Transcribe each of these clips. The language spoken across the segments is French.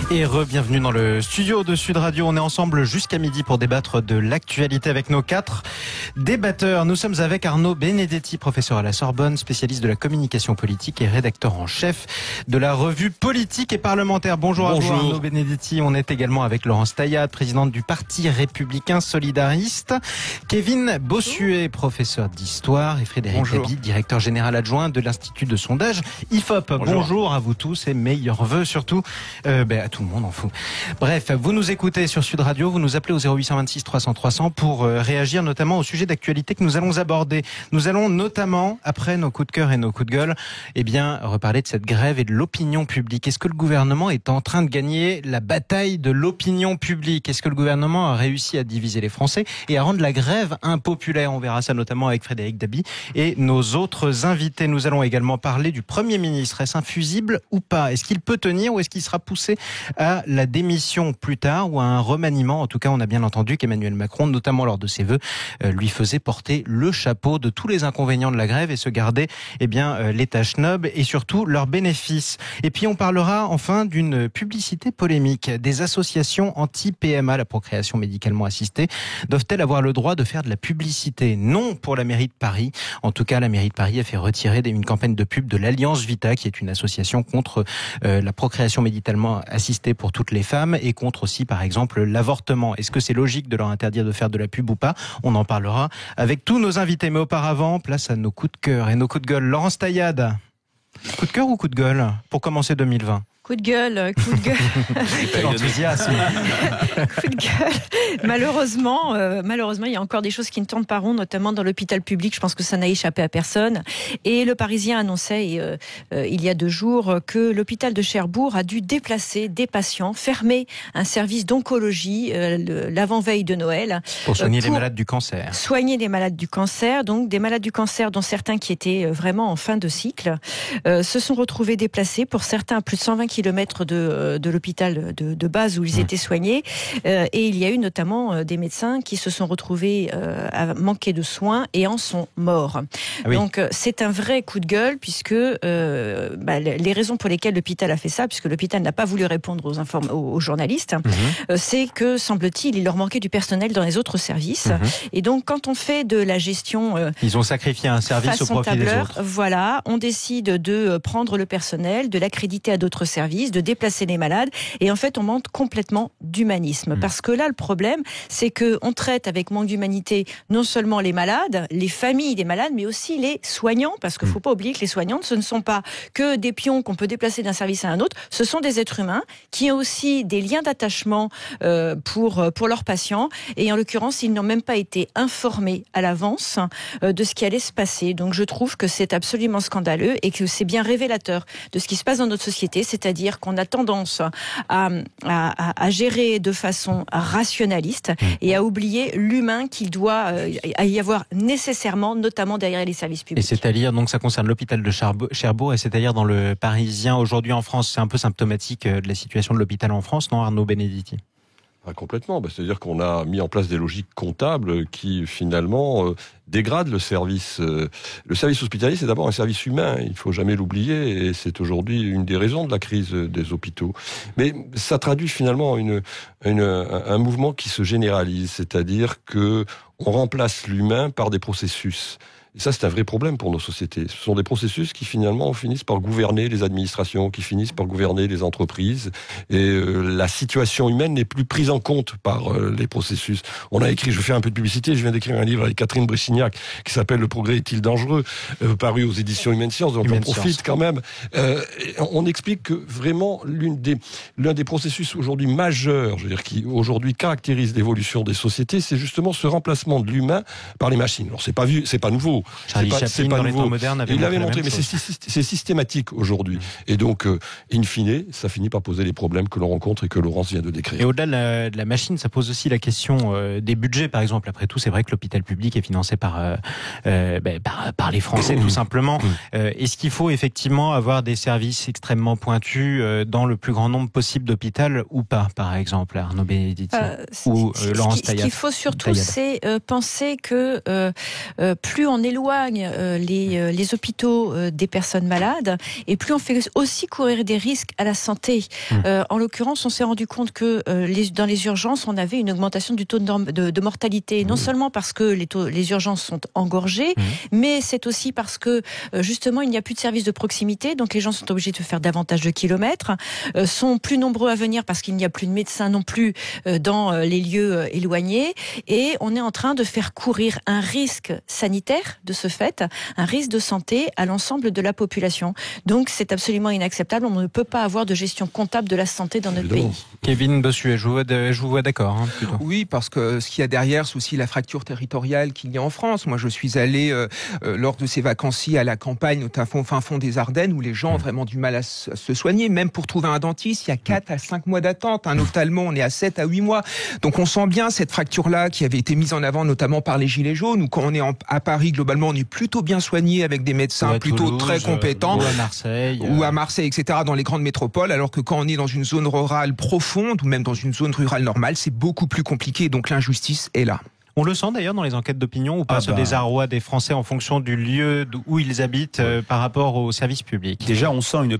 Et re-bienvenue dans le studio de Sud Radio. On est ensemble jusqu'à midi pour débattre de l'actualité avec nos 4 débatteurs. Nous sommes avec Arnaud Benedetti, professeur à la Sorbonne, spécialiste de la communication politique et rédacteur en chef de la revue Politique et Parlementaire. Bonjour. À vous, Arnaud Benedetti. On est également avec Laurence Taillade, présidente du Parti républicain solidariste, Kevin Bossuet, professeur d'histoire, et Frédéric Dabi, directeur général adjoint de l'Institut de sondage IFOP. Bonjour à vous tous et meilleurs vœux surtout à tout le monde en fout. Bref, vous nous écoutez sur Sud Radio, vous nous appelez au 0826 300 300 pour réagir notamment au sujet d'actualité que nous allons aborder. Nous allons notamment, après nos coups de cœur et nos coups de gueule, reparler de cette grève et de l'opinion publique. Est-ce que le gouvernement est en train de gagner la bataille de l'opinion publique? Est-ce que le gouvernement a réussi à diviser les Français et à rendre la grève impopulaire? On verra ça notamment avec Frédéric Dabi et nos autres invités. Nous allons également parler du Premier ministre. Est-ce infusible ou pas? Est-ce qu'il peut tenir ou est-ce qu'il sera poussé à la démission plus tard ou à un remaniement? En tout cas, on a bien entendu qu'Emmanuel Macron, notamment lors de ses vœux, lui faisait porter le chapeau de tous les inconvénients de la grève et se garder les tâches nobles et surtout leurs bénéfices. Et puis on parlera enfin d'une publicité polémique. Des associations anti-PMA, la procréation médicalement assistée, doivent-elles avoir le droit de faire de la publicité? Non pour la mairie de Paris. En tout cas, la mairie de Paris a fait retirer une campagne de pub de l'Alliance Vita, qui est une association contre la procréation médicalement assistée pour toutes les femmes et contre aussi, par exemple, l'avortement. Est-ce que c'est logique de leur interdire de faire de la pub ou pas? On en parlera avec tous nos invités. Mais auparavant, place à nos coups de cœur et nos coups de gueule. Laurence Taillade, coup de cœur ou coup de gueule pour commencer 2020? Coup de gueule. Quel enthousiasme. Coup de gueule. Malheureusement, il y a encore des choses qui ne tournent pas rond, notamment dans l'hôpital public. Je pense que ça n'a échappé à personne. Et le Parisien annonçait il y a 2 jours que l'hôpital de Cherbourg a dû déplacer des patients, fermer un service d'oncologie l'avant-veille de Noël. Pour soigner les malades du cancer. Soigner des malades du cancer, donc des malades du cancer dont certains qui étaient vraiment en fin de cycle se sont retrouvés déplacés, pour certains à plus de 120 kilomètres de l'hôpital de base où ils étaient soignés. Et il y a eu notamment des médecins qui se sont retrouvés à manquer de soins et en sont morts. Ah oui. Donc c'est un vrai coup de gueule, puisque les raisons pour lesquelles l'hôpital a fait ça, puisque l'hôpital n'a pas voulu répondre aux journalistes, c'est que, semble-t-il, il leur manquait du personnel dans les autres services. Et donc quand on fait de la gestion... ils ont sacrifié un service au profit des autres. Voilà, on décide de prendre le personnel, de l'accréditer à d'autres services, de déplacer les malades, et en fait on manque complètement d'humanisme. Parce que là le problème, c'est qu'on traite avec manque d'humanité non seulement les malades, les familles des malades, mais aussi les soignants, parce qu'il ne faut pas oublier que les soignantes, ce ne sont pas que des pions qu'on peut déplacer d'un service à un autre, ce sont des êtres humains qui ont aussi des liens d'attachement pour leurs patients, et en l'occurrence ils n'ont même pas été informés à l'avance de ce qui allait se passer. Donc je trouve que c'est absolument scandaleux et que c'est bien révélateur de ce qui se passe dans notre société, c'est-à-dire qu'on a tendance à gérer de façon rationaliste et à oublier l'humain qu'il doit y avoir nécessairement, notamment derrière les services publics. Et c'est-à-dire, donc ça concerne l'hôpital de Cherbourg, et c'est-à-dire dans le Parisien aujourd'hui en France, c'est un peu symptomatique de la situation de l'hôpital en France, non, Arnaud Benedetti? Complètement. C'est-à-dire qu'on a mis en place des logiques comptables qui finalement dégradent le service. Le service hospitalier, c'est d'abord un service humain. Il ne faut jamais l'oublier, et c'est aujourd'hui une des raisons de la crise des hôpitaux. Mais ça traduit finalement un mouvement qui se généralise, c'est-à-dire que on remplace l'humain par des processus. Et ça, c'est un vrai problème pour nos sociétés. Ce sont des processus qui, finalement, finissent par gouverner les administrations, qui finissent par gouverner les entreprises. Et la situation humaine n'est plus prise en compte par les processus. On a écrit, je fais un peu de publicité, je viens d'écrire un livre avec Catherine Bréchignac qui s'appelle « Le progrès est-il dangereux ?», paru aux éditions Humaine Science, donc on profite quand même. On explique que vraiment, l'un des processus aujourd'hui majeurs, je veux dire, qui aujourd'hui caractérise l'évolution des sociétés, c'est justement ce remplacement de l'humain par les machines. Alors, c'est pas nouveau. Charlie Chaplin, dans les temps modernes, avait montré, mais c'est systématique aujourd'hui. Et donc, in fine, ça finit par poser les problèmes que l'on rencontre et que Laurence vient de décrire. Et au-delà de la machine, ça pose aussi la question des budgets, par exemple. Après tout, c'est vrai que l'hôpital public est financé par les Français, tout simplement. Est-ce qu'il faut effectivement avoir des services extrêmement pointus dans le plus grand nombre possible d'hôpitaux ou pas, par exemple, Arnaud Benedetti ou Laurence Taillade? Ce qu'il faut surtout, c'est penser que plus on éloigne éloigne les hôpitaux des personnes malades, et plus on fait aussi courir des risques à la santé. En l'occurrence, on s'est rendu compte que dans les urgences, on avait une augmentation du taux de mortalité, non seulement parce que les urgences sont engorgées, mais c'est aussi parce que justement il n'y a plus de services de proximité, donc les gens sont obligés de faire davantage de kilomètres, sont plus nombreux à venir parce qu'il n'y a plus de médecins non plus dans les lieux éloignés, et on est en train de faire courir un risque sanitaire de ce fait, un risque de santé à l'ensemble de la population. Donc c'est absolument inacceptable, on ne peut pas avoir de gestion comptable de la santé dans notre pays. Kevin Bossuet, je vous vois d'accord. Plutôt. Oui, parce que ce qu'il y a derrière, c'est aussi la fracture territoriale qu'il y a en France. Moi, je suis allé lors de ces vacances-ci à la campagne, notamment au fin fond des Ardennes, où les gens ont vraiment du mal à se soigner. Même pour trouver un dentiste, il y a 4 à 5 mois d'attente. Un ophtalmo, on est à 7 à 8 mois. Donc on sent bien cette fracture-là qui avait été mise en avant notamment par les Gilets jaunes, où quand on est à Paris, globalement, on est plutôt bien soigné avec des médecins plutôt Toulouse, très compétents. Ou à Marseille, etc., dans les grandes métropoles, alors que quand on est dans une zone rurale profonde, ou même dans une zone rurale normale, c'est beaucoup plus compliqué, donc l'injustice est là. On le sent d'ailleurs dans les enquêtes d'opinion, ou pas, ce désarroi des Français en fonction du lieu où ils habitent par rapport aux services publics. Déjà, on sent une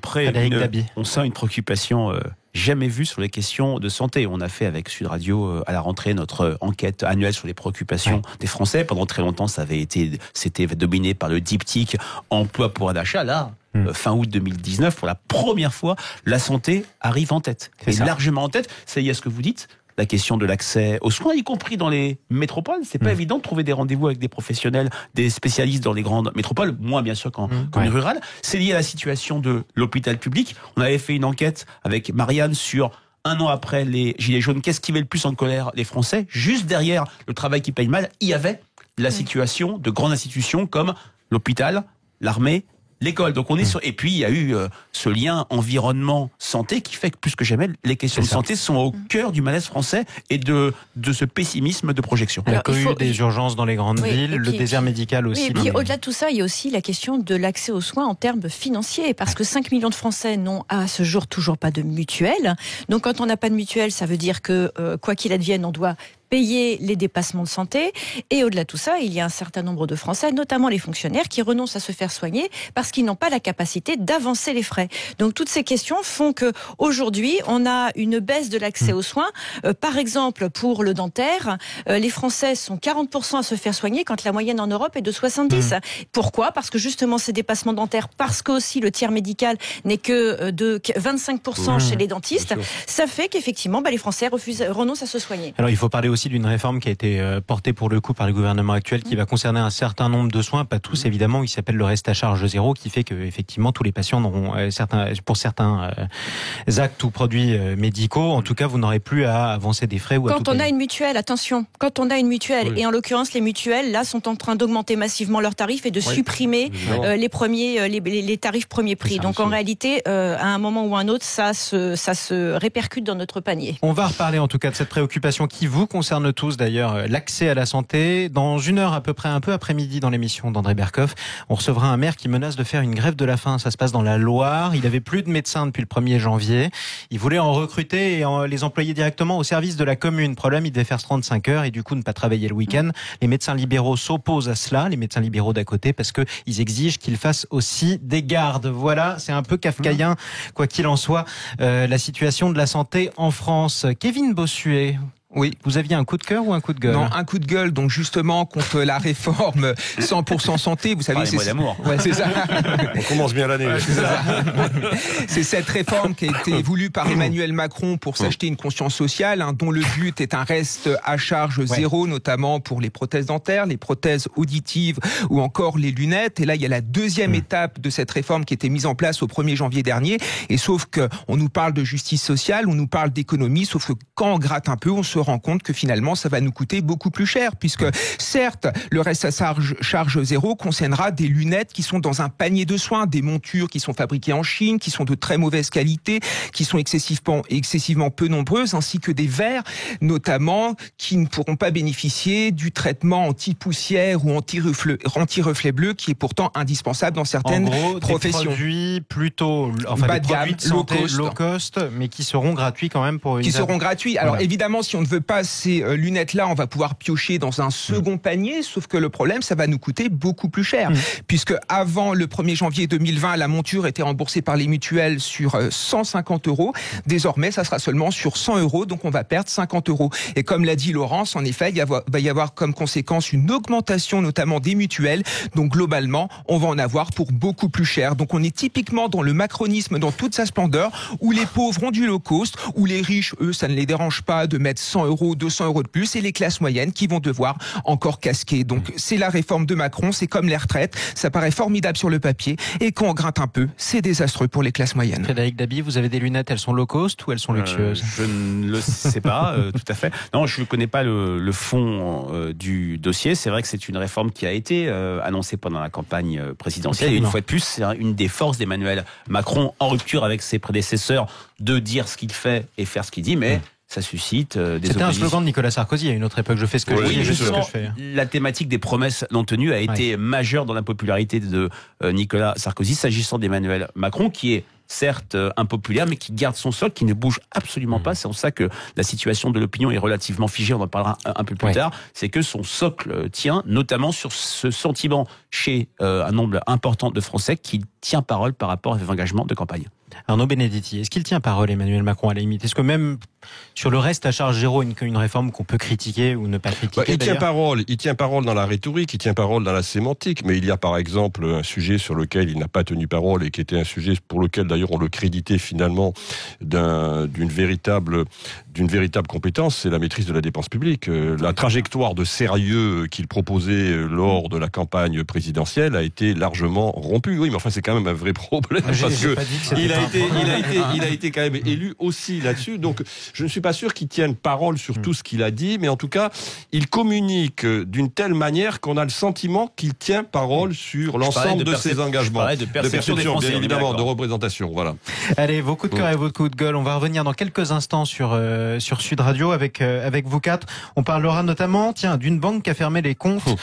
préoccupation jamais vue sur les questions de santé. On a fait avec Sud Radio à la rentrée notre enquête annuelle sur les préoccupations des Français. Pendant très longtemps, c'était dominé par le diptyque emploi pour un achat. Là, fin août 2019, pour la première fois, la santé arrive en tête. Largement en tête. C'est lié à ce que vous dites. La question de l'accès aux soins, y compris dans les métropoles. C'est pas évident de trouver des rendez-vous avec des professionnels, des spécialistes dans les grandes métropoles, moins bien sûr qu'en rural. C'est lié à la situation de l'hôpital public. On avait fait une enquête avec Marianne sur 1 an après les Gilets jaunes. Qu'est-ce qui met le plus en colère les Français? Juste derrière le travail qui paye mal, il y avait la situation de grandes institutions comme l'hôpital, l'armée, l'école. Donc on est sur... Et puis il y a eu ce lien environnement-santé qui fait que plus que jamais les questions de santé sont au cœur du malaise français et de ce pessimisme de projection. La cohue des urgences dans les grandes villes, le désert médical aussi. Et puis au-delà de tout ça, il y a aussi la question de l'accès aux soins en termes financiers, parce que 5 millions de Français n'ont à ce jour toujours pas de mutuelle. Donc quand on n'a pas de mutuelle, ça veut dire que quoi qu'il advienne, on doit payer les dépassements de santé. Et au-delà de tout ça, il y a un certain nombre de Français, notamment les fonctionnaires, qui renoncent à se faire soigner parce qu'ils n'ont pas la capacité d'avancer les frais. Donc toutes ces questions font que aujourd'hui, on a une baisse de l'accès aux soins. Par exemple, pour le dentaire, les Français sont 40% à se faire soigner quand la moyenne en Europe est de 70%. Pourquoi? Parce que justement ces dépassements dentaires, parce que aussi le tiers médical n'est que de 25% chez les dentistes, ça fait qu'effectivement les Français renoncent à se soigner. Alors il faut parler aussi d'une réforme qui a été portée pour le coup par le gouvernement actuel, qui va concerner un certain nombre de soins, pas tous évidemment, il s'appelle le reste à charge zéro, qui fait que effectivement tous les patients n'auront pour certains actes ou produits médicaux, en tout cas vous n'aurez plus à avancer des frais ou à tout payer. Quand on a une mutuelle, attention, quand on a une mutuelle, et en l'occurrence les mutuelles là sont en train d'augmenter massivement leurs tarifs et de supprimer les tarifs premier prix. Donc en réalité, à un moment ou à un autre, ça se répercute dans notre panier. On va reparler en tout cas de cette préoccupation qui vous concerne tous d'ailleurs, l'accès à la santé. Dans 1 heure à peu près, un peu après-midi, dans l'émission d'André Berkoff, on recevra un maire qui menace de faire une grève de la faim. Ça se passe dans la Loire. Il avait plus de médecins depuis le 1er janvier. Il voulait en recruter et les employer directement au service de la commune. Problème, il devait faire 35 heures et du coup ne pas travailler le week-end. Les médecins libéraux s'opposent à cela, les médecins libéraux d'à côté, parce que ils exigent qu'ils fassent aussi des gardes. Voilà, c'est un peu kafkaïen, quoi qu'il en soit, la situation de la santé en France. Kevin Bossuet. Oui, vous aviez un coup de cœur ou un coup de gueule? Non, un coup de gueule, donc justement contre la réforme 100% santé, vous savez, c'est d'amour. Ouais, c'est ça. On commence bien l'année. Ouais, c'est cette réforme qui a été voulue par Emmanuel Macron pour s'acheter une conscience sociale, dont le but est un reste à charge zéro, notamment pour les prothèses dentaires, les prothèses auditives ou encore les lunettes. Et là, il y a la deuxième étape de cette réforme qui a été mise en place au 1er janvier dernier. Et sauf que on nous parle de justice sociale, on nous parle d'économie, sauf que quand on gratte un peu, on se rend compte que finalement ça va nous coûter beaucoup plus cher, puisque certes le reste à charge zéro concernera des lunettes qui sont dans un panier de soins, des montures qui sont fabriquées en Chine, qui sont de très mauvaise qualité, qui sont excessivement peu nombreuses, ainsi que des verres notamment qui ne pourront pas bénéficier du traitement anti-poussière ou anti-reflet bleu qui est pourtant indispensable dans certaines professions. Des produits plutôt bas de gamme, low cost, mais qui seront gratuits quand même pour une... seront gratuits. Alors évidemment, si on ne veut pas ces lunettes-là, on va pouvoir piocher dans un second panier, sauf que le problème, ça va nous coûter beaucoup plus cher, puisque avant le 1er janvier 2020, la monture était remboursée par les mutuelles sur 150 €. Désormais, ça sera seulement sur 100 €, donc on va perdre 50 €. Et comme l'a dit Laurence, en effet, il va y avoir comme conséquence une augmentation notamment des mutuelles. Donc globalement, on va en avoir pour beaucoup plus cher. Donc on est typiquement dans le macronisme dans toute sa splendeur, où les pauvres ont du low cost, où les riches, eux, ça ne les dérange pas de mettre 100 €, 200 € de plus, et les classes moyennes qui vont devoir encore casquer. Donc c'est la réforme de Macron, c'est comme les retraites, ça paraît formidable sur le papier, et quand on gratte un peu, c'est désastreux pour les classes moyennes. Frédéric Dabi, vous avez des lunettes, elles sont low cost ou elles sont luxueuses? Je ne le sais pas, tout à fait. Non, je ne connais pas le fond du dossier. C'est vrai que c'est une réforme qui a été annoncée pendant la campagne présidentielle. Et une fois de plus, c'est une des forces d'Emmanuel Macron, en rupture avec ses prédécesseurs, de dire ce qu'il fait et faire ce qu'il dit, mais ça suscite des oppositions. C'était un slogan de Nicolas Sarkozy à une autre époque. Je fais ce que je dis, je sais ce que je fais. La thématique des promesses non tenues a été majeure dans la popularité de Nicolas Sarkozy, s'agissant d'Emmanuel Macron, qui est certes impopulaire, mais qui garde son socle, qui ne bouge absolument pas. C'est pour ça que la situation de l'opinion est relativement figée, on en parlera un peu plus tard. C'est que son socle tient, notamment sur ce sentiment chez un nombre important de Français qu'il tient parole par rapport à ses engagements de campagne. Arnaud Benedetti, est-ce qu'il tient parole, Emmanuel Macron, à la limite? Est-ce que même sur le reste à charge zéro, une réforme qu'on peut critiquer ou ne pas critiquer? Il tient parole dans la rhétorique, il tient parole dans la sémantique, mais il y a par exemple un sujet sur lequel il n'a pas tenu parole et qui était un sujet pour lequel d'ailleurs on le créditait finalement d'une véritable compétence, c'est la maîtrise de la dépense publique. La trajectoire de sérieux qu'il proposait lors de la campagne présidentielle a été largement rompue. Oui, mais enfin c'est quand même un vrai problème parce que il a été quand même élu aussi là-dessus. Donc je ne suis pas sûr qu'il tienne parole sur tout ce qu'il a dit, mais en tout cas, il communique d'une telle manière qu'on a le sentiment qu'il tient parole sur l'ensemble de ses engagements. De perception, bien évidemment, de représentation. Voilà. Allez, vos coups de cœur et vos coups de gueule. On va revenir dans quelques instants sur Sud Radio avec vous quatre. On parlera notamment, d'une banque qui a fermé les comptes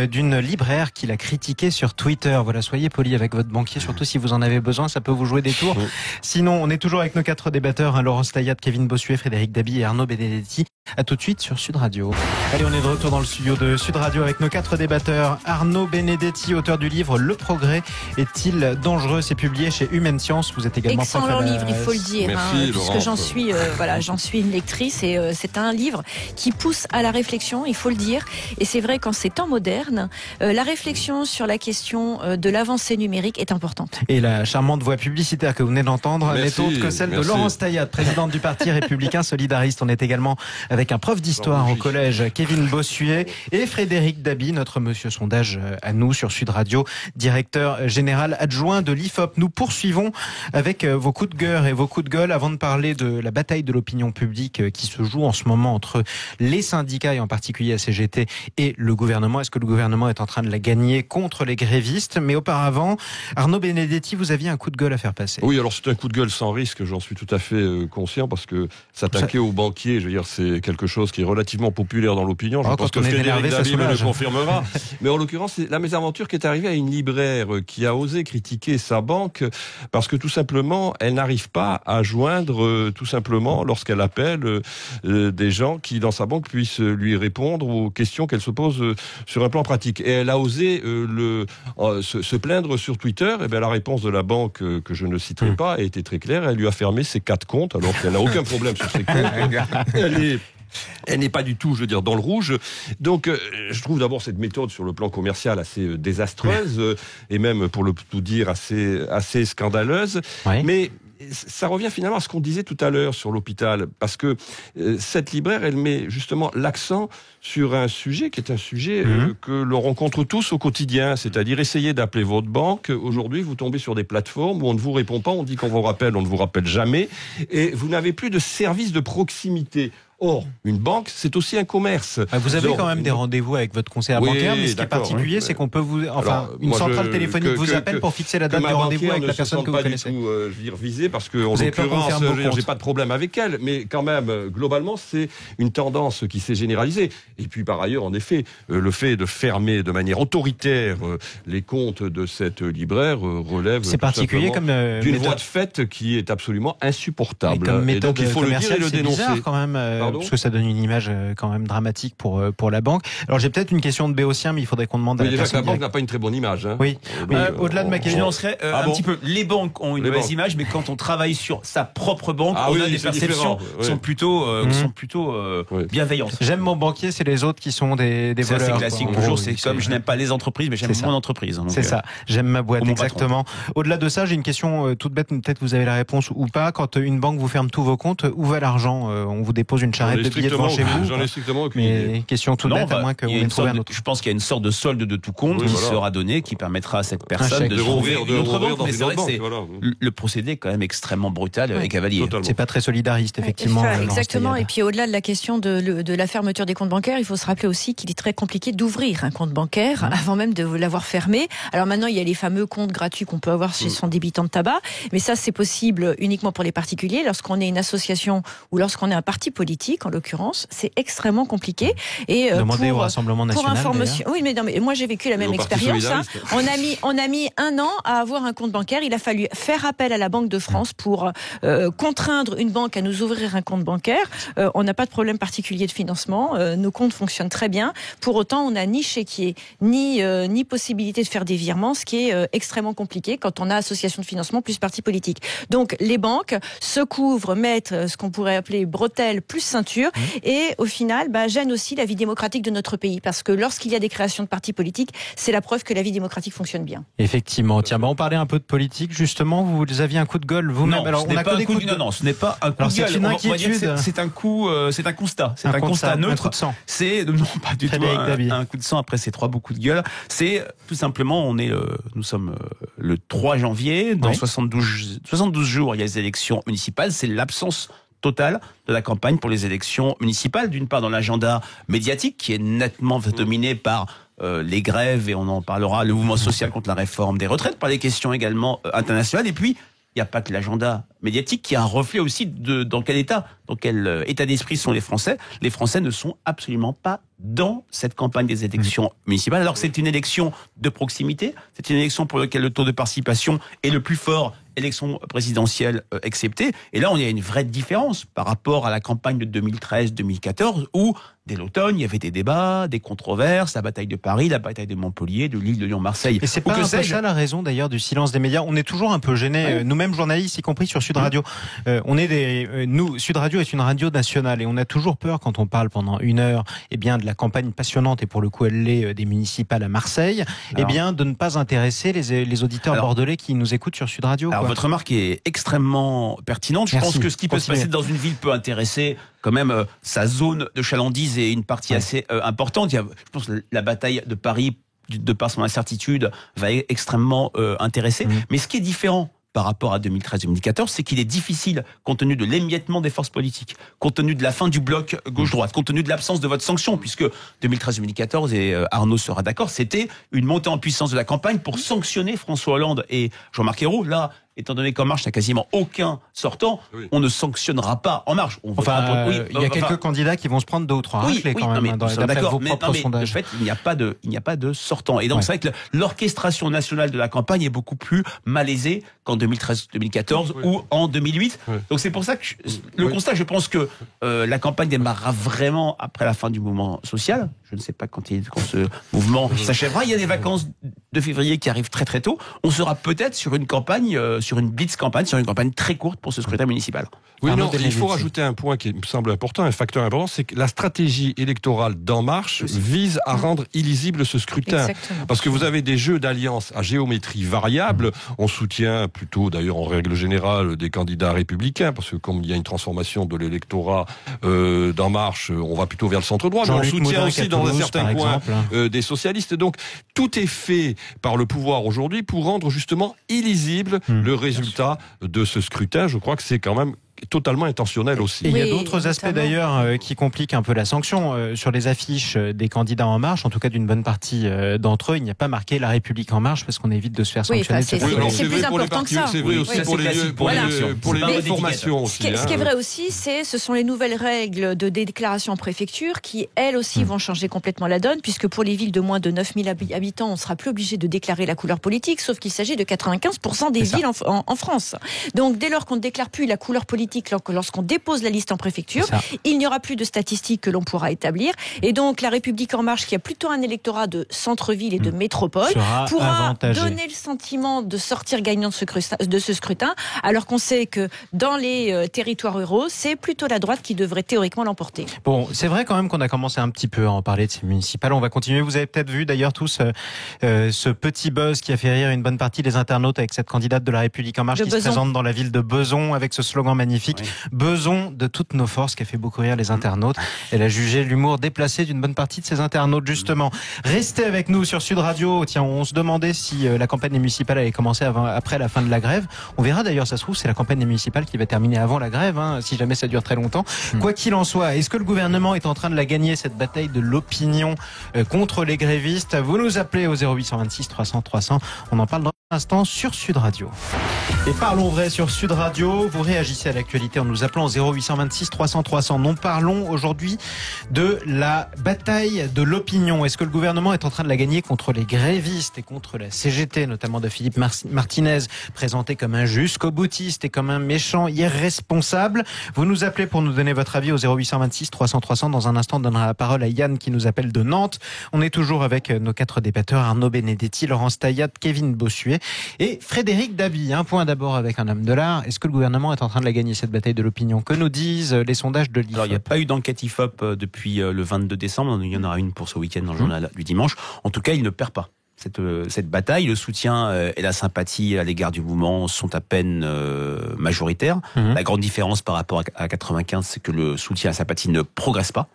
d'une libraire qui l'a critiqué sur Twitter. Voilà, soyez polis avec votre banquier, surtout si vous en avez besoin, ça peut vous jouer des tours. Sinon, on est toujours avec nos quatre débatteurs, Laurence Tayat, Kevin Bossuet, Frédéric Dabi et Arnaud Benedetti. À tout de suite sur Sud Radio. Allez, on est de retour dans le studio de Sud Radio avec nos quatre débatteurs. Arnaud Benedetti, auteur du livre Le Progrès est-il dangereux? C'est publié chez Humaine Science. Vous êtes également excellent livre, il faut le dire. Merci, puisque j'en suis une lectrice et c'est un livre qui pousse à la réflexion, il faut le dire. Et c'est vrai qu'en ces temps modernes, la réflexion sur la question de l'avancée numérique est importante. Et la charmante voix publicitaire que vous venez d'entendre n'est autre que celle de Laurence Tayat, présidente du Parti républicain solidariste. On est également avec un prof d'histoire au collège, Kevin Bossuet, et Frédéric Dabi, notre monsieur sondage à nous sur Sud Radio, directeur général adjoint de l'IFOP. Nous poursuivons avec vos coups de gueule et vos coups de gueule avant de parler de la bataille de l'opinion publique qui se joue en ce moment entre les syndicats et en particulier la CGT et le gouvernement. Est-ce que le gouvernement est en train de la gagner contre les grévistes? Mais auparavant, Arnaud Benedetti, vous aviez un coup de gueule à faire passer. Oui, alors c'est un coup de gueule sans risque, j'en suis tout à fait conscient, parce que s'attaquer aux banquiers, je veux dire, c'est quelque chose qui est relativement populaire dans l'opinion. Je pense que Frédéric Dabi me le confirmera. Mais en l'occurrence, c'est la mésaventure qui est arrivée à une libraire qui a osé critiquer sa banque parce que tout simplement, elle n'arrive pas à joindre tout simplement lorsqu'elle appelle des gens qui dans sa banque puissent lui répondre aux questions qu'elle se pose sur un plan pratique. Et elle a osé se plaindre sur Twitter. Et bien la réponse de la banque que je ne citerai pas a été très claire. Elle lui a fermé ses 4 comptes alors qu'elle n'a aucun problème sur ses comptes. Elle n'est pas du tout, je veux dire, dans le rouge. Donc, je trouve d'abord cette méthode sur le plan commercial assez désastreuse et même, pour le tout dire, assez scandaleuse. Ouais. Mais ça revient finalement à ce qu'on disait tout à l'heure sur l'hôpital, parce que cette libraire, elle met justement l'accent sur un sujet qui est un sujet que l'on rencontre tous au quotidien, c'est-à-dire essayer d'appeler votre banque. Aujourd'hui, vous tombez sur des plateformes où on ne vous répond pas, on dit qu'on vous rappelle, on ne vous rappelle jamais, et vous n'avez plus de service de proximité. Or, une banque, c'est aussi un commerce. Vous avez quand même des rendez-vous avec votre conseiller bancaire, mais ce qui est particulier, c'est qu'on peut vous... Enfin, une centrale téléphonique vous appelle pour fixer la date du rendez-vous avec la personne que vous connaissez. Je ne pas du tout, je veux dire, visé, parce que, en l'occurrence, j'ai pas de problème avec elle, mais quand même, globalement, c'est une tendance qui s'est généralisée. Et puis, par ailleurs, en effet, le fait de fermer de manière autoritaire les comptes de cette libraire relève c'est particulier comme d'une voie de fait qui est absolument insupportable. Et comme méthode commerciale, c'est bizarre quand même. parce que ça donne une image quand même dramatique pour la banque. Alors j'ai peut-être une question de Béotien, mais il faudrait qu'on demande à la déjà personne. que la banque n'a pas une très bonne image. Hein. Oui, au-delà de ma question. Je nuancerais un petit peu. Les banques ont une mauvaise image, mais quand on travaille sur sa propre banque, on a des perceptions qui sont plutôt bienveillantes. J'aime mon banquier, c'est les autres qui sont des voleurs. C'est classique. Toujours, c'est comme je n'aime pas les entreprises, mais j'aime mon entreprise. Donc, c'est ça. J'aime ma boîte, exactement. Au-delà de ça, j'ai une question toute bête, peut-être vous avez la réponse ou pas. Quand une banque vous ferme tous vos comptes, où va l'argent? On vous dépose une charrette de billets devant chez vous? J'en ai strictement aucune idée. Question toute bête, à moins que vous ait trouvé un autre. Je pense qu'il y a une sorte de solde de tout compte qui sera donné, qui permettra à cette personne de trouver une autre banque. Mais c'est vrai que le procédé est quand même extrêmement brutal et cavalier. C'est pas très solidariste, effectivement. Exactement. Et puis au-delà de la question de la fermeture des comptes bancaires, il faut se rappeler aussi qu'il est très compliqué d'ouvrir un compte bancaire avant même de l'avoir fermé. Alors maintenant, il y a les fameux comptes gratuits qu'on peut avoir chez son débitant de tabac, mais ça c'est possible uniquement pour les particuliers. Lorsqu'on est une association ou lorsqu'on est un parti politique, en l'occurrence, c'est extrêmement compliqué. Et demandez au Rassemblement National. Pour information, oui, mais non, mais moi j'ai vécu la même expérience. On a mis 1 an à avoir un compte bancaire. Il a fallu faire appel à la Banque de France pour contraindre une banque à nous ouvrir un compte bancaire. On n'a pas de problème particulier de financement. Nos comptes fonctionnent très bien. Pour autant, on n'a ni chéquier, ni possibilité de faire des virements, ce qui est extrêmement compliqué quand on a association de financement plus parti politique. Donc, les banques se couvrent, mettent ce qu'on pourrait appeler bretelles plus ceinture, et au final, gênent aussi la vie démocratique de notre pays. Parce que lorsqu'il y a des créations de partis politiques, c'est la preuve que la vie démocratique fonctionne bien. Effectivement. Tiens, on parlait un peu de politique, justement. Vous aviez un coup de gueule vous-même. Non, ce n'est pas un coup de gueule. Non, ce n'est pas un coup de gueule. C'est une inquiétude. C'est un constat. C'est un constat neutre. Un coup de sang. C'est non pas du tout un coup de sang après ces 3 beaux coups de gueule. C'est tout simplement, nous sommes le 3 janvier. Dans 72 jours, il y a les élections municipales. C'est l'absence totale de la campagne pour les élections municipales. D'une part, dans l'agenda médiatique qui est nettement dominé par les grèves, et on en parlera, le mouvement social contre la réforme des retraites, par les questions également internationales. Et puis, il n'y a pas que l'agenda médiatique qui est un reflet aussi dans quel état d'esprit sont les Français. Les Français ne sont absolument pas dans cette campagne des élections municipales. Alors c'est une élection de proximité, c'est une élection pour laquelle le taux de participation est le plus fort, élection présidentielle exceptée. Et là, on y a une vraie différence par rapport à la campagne de 2013-2014 où, dès l'automne, il y avait des débats, des controverses, la bataille de Paris, la bataille de Montpellier, de Lille, de Lyon, Marseille. Et c'est pas un peu ça la raison d'ailleurs du silence des médias. On est toujours un peu gênés, nous-mêmes journalistes, y compris sur Sud Radio. Sud Radio est une radio nationale et on a toujours peur quand on parle pendant 1 heure, de la campagne passionnante, et pour le coup elle l'est, des municipales à Marseille, de ne pas intéresser les auditeurs bordelais qui nous écoutent sur Sud Radio. Alors votre remarque est extrêmement pertinente. Je pense que ce qui peut se passer dans une ville peut intéresser quand même sa zone de chalandise et une partie assez importante. Je pense que la bataille de Paris, de par son incertitude, va être extrêmement intéresser. Mais ce qui est différent par rapport à 2013-2014, c'est qu'il est difficile, compte tenu de l'émiettement des forces politiques, compte tenu de la fin du bloc gauche-droite, compte tenu de l'absence de vote sanction, puisque 2013-2014, et Arnaud sera d'accord, c'était une montée en puissance de la campagne pour sanctionner François Hollande et Jean-Marc Ayrault. Là, étant donné qu'En Marche n'a quasiment aucun sortant, on ne sanctionnera pas En Marche. Il y a quelques candidats qui vont se prendre 2 ou 3 raclés quand même, d'après vos propres sondages. En fait, il n'y a pas de sortant. Et donc, c'est vrai que l'orchestration nationale de la campagne est beaucoup plus malaisée qu'en 2013-2014 ou en 2008. Donc, c'est pour ça que le constat, je pense que la campagne démarrera vraiment après la fin du mouvement social. Je ne sais pas quand ce mouvement s'achèvera. Il y a des vacances de février qui arrivent très très tôt. On sera peut-être sur une campagne, sur une blitz campagne, sur une campagne très courte pour ce scrutin municipal. Oui, non, il faut rajouter un point qui me semble important, un facteur important, c'est que la stratégie électorale d'En Marche vise à rendre illisible ce scrutin. Exactement. Parce que vous avez des jeux d'alliances à géométrie variable. On soutient plutôt, d'ailleurs, en règle générale, des candidats républicains, parce que comme il y a une transformation de l'électorat d'En Marche, on va plutôt vers le centre-droit. Mais on soutient aussi dans un certain coin des socialistes. Donc, tout est fait par le pouvoir aujourd'hui pour rendre justement illisible le résultat de ce scrutin. Je crois que c'est quand même totalement intentionnel aussi. Et il y a d'autres aspects d'ailleurs qui compliquent un peu la sanction. Sur les affiches des candidats En Marche, en tout cas d'une bonne partie d'entre eux, il n'y a pas marqué La République En Marche parce qu'on évite de se faire sanctionner. C'est plus important que ça. C'est vrai aussi pour les formations. Ce qui est vrai aussi, ce sont les nouvelles règles de déclaration en préfecture qui, elles aussi, vont changer complètement la donne, puisque pour les villes de moins de 9000 habitants, on ne sera plus obligé de déclarer la couleur politique, sauf qu'il s'agit de 95% des villes en France. Donc dès lors qu'on ne déclare plus la couleur politique politique lorsqu'on dépose la liste en préfecture. Il n'y aura plus de statistiques que l'on pourra établir. Et donc, La République En Marche, qui a plutôt un électorat de centre-ville et de métropole, pourra donner le sentiment de sortir gagnant de ce scrutin, alors qu'on sait que dans les territoires ruraux, c'est plutôt la droite qui devrait théoriquement l'emporter. Bon, c'est vrai quand même qu'on a commencé un petit peu à en parler de ces municipales. On va continuer. Vous avez peut-être vu d'ailleurs tous ce petit buzz qui a fait rire une bonne partie des internautes avec cette candidate de La République En Marche qui se présente dans la ville de Besançon avec ce slogan magnifique. Oui. Besançon de toutes nos forces, qui a fait beaucoup rire les internautes. Elle a jugé l'humour déplacé d'une bonne partie de ses internautes, justement. Restez avec nous sur Sud Radio. Tiens, on se demandait si la campagne municipale allait commencer après la fin de la grève. On verra d'ailleurs, ça se trouve, c'est la campagne municipale qui va terminer avant la grève, si jamais ça dure très longtemps. Quoi qu'il en soit, est-ce que le gouvernement est en train de la gagner, cette bataille de l'opinion contre les grévistes? Vous nous appelez au 0826 300 300. On en parle dans un instant sur Sud Radio. Et parlons vrai sur Sud Radio. Vous réagissez à l'actualité en nous appelant au 0826 300 300. Nous parlons aujourd'hui de la bataille de l'opinion. Est-ce que le gouvernement est en train de la gagner contre les grévistes et contre la CGT, notamment de Philippe Martinez, présenté comme un jusqu'au-boutiste et comme un méchant irresponsable? Vous nous appelez pour nous donner votre avis au 0826 300 300. Dans un instant, on donnera la parole à Yann qui nous appelle de Nantes. On est toujours avec nos 4 débatteurs, Arnaud Benedetti, Laurence Taillat, Kevin Bossuet et Frédéric Dabi. Un point d'abord avec un homme de l'art. Est-ce que le gouvernement est en train de la gagner, cette bataille de l'opinion? Que nous disent les sondages de l'IFOP? Alors, il n'y a pas eu d'enquête IFOP depuis le 22 décembre. Il y en aura une pour ce week-end dans le journal du dimanche. En tout cas, il ne perd pas cette bataille. Le soutien et la sympathie à l'égard du mouvement sont à peine majoritaires. La grande différence par rapport à 95, c'est que le soutien et la sympathie ne progresse pas.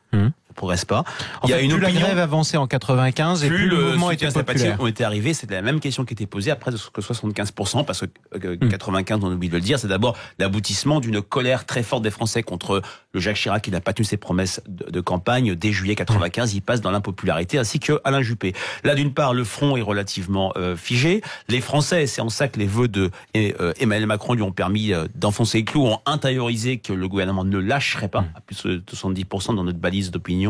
Il y a une opinion, la grève avançait en 95 et plus le mouvement était populaire. On était arrivé, c'était la même question qui était posée après que 75%, parce que 95, on oublie de le dire, c'est d'abord l'aboutissement d'une colère très forte des Français contre le Jacques Chirac qui n'a pas tenu ses promesses de campagne. Dès juillet 95, il passe dans l'impopularité, ainsi que Alain Juppé. Là, d'une part, le front est relativement figé. Les Français, c'est en ça que les vœux de Emmanuel Macron lui ont permis d'enfoncer les clous, ont intériorisé que le gouvernement ne lâcherait pas, à plus de 70% dans notre balise d'opinion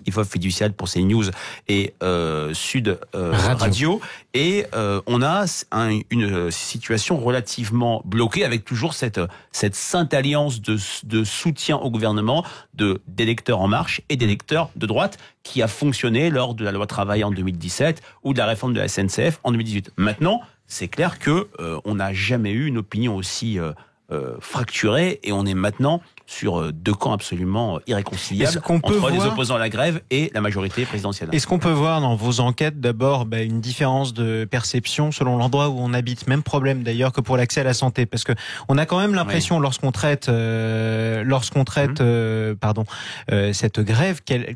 IFOP fiducial pour CNews et Sud Radio. Et on a une situation relativement bloquée avec toujours cette sainte alliance de soutien au gouvernement d'électeurs En Marche et d'électeurs de droite qui a fonctionné lors de la loi travail en 2017 ou de la réforme de la SNCF en 2018. Maintenant, c'est clair que on n'a jamais eu une opinion aussi fracturée et on est maintenant sur 2 camps absolument irréconciliables entre les opposants à la grève et la majorité présidentielle. Est-ce qu'on peut voir dans vos enquêtes d'abord une différence de perception selon l'endroit où on habite? Même problème d'ailleurs que pour l'accès à la santé, parce que on a quand même l'impression lorsqu'on traite cette grève qu'elle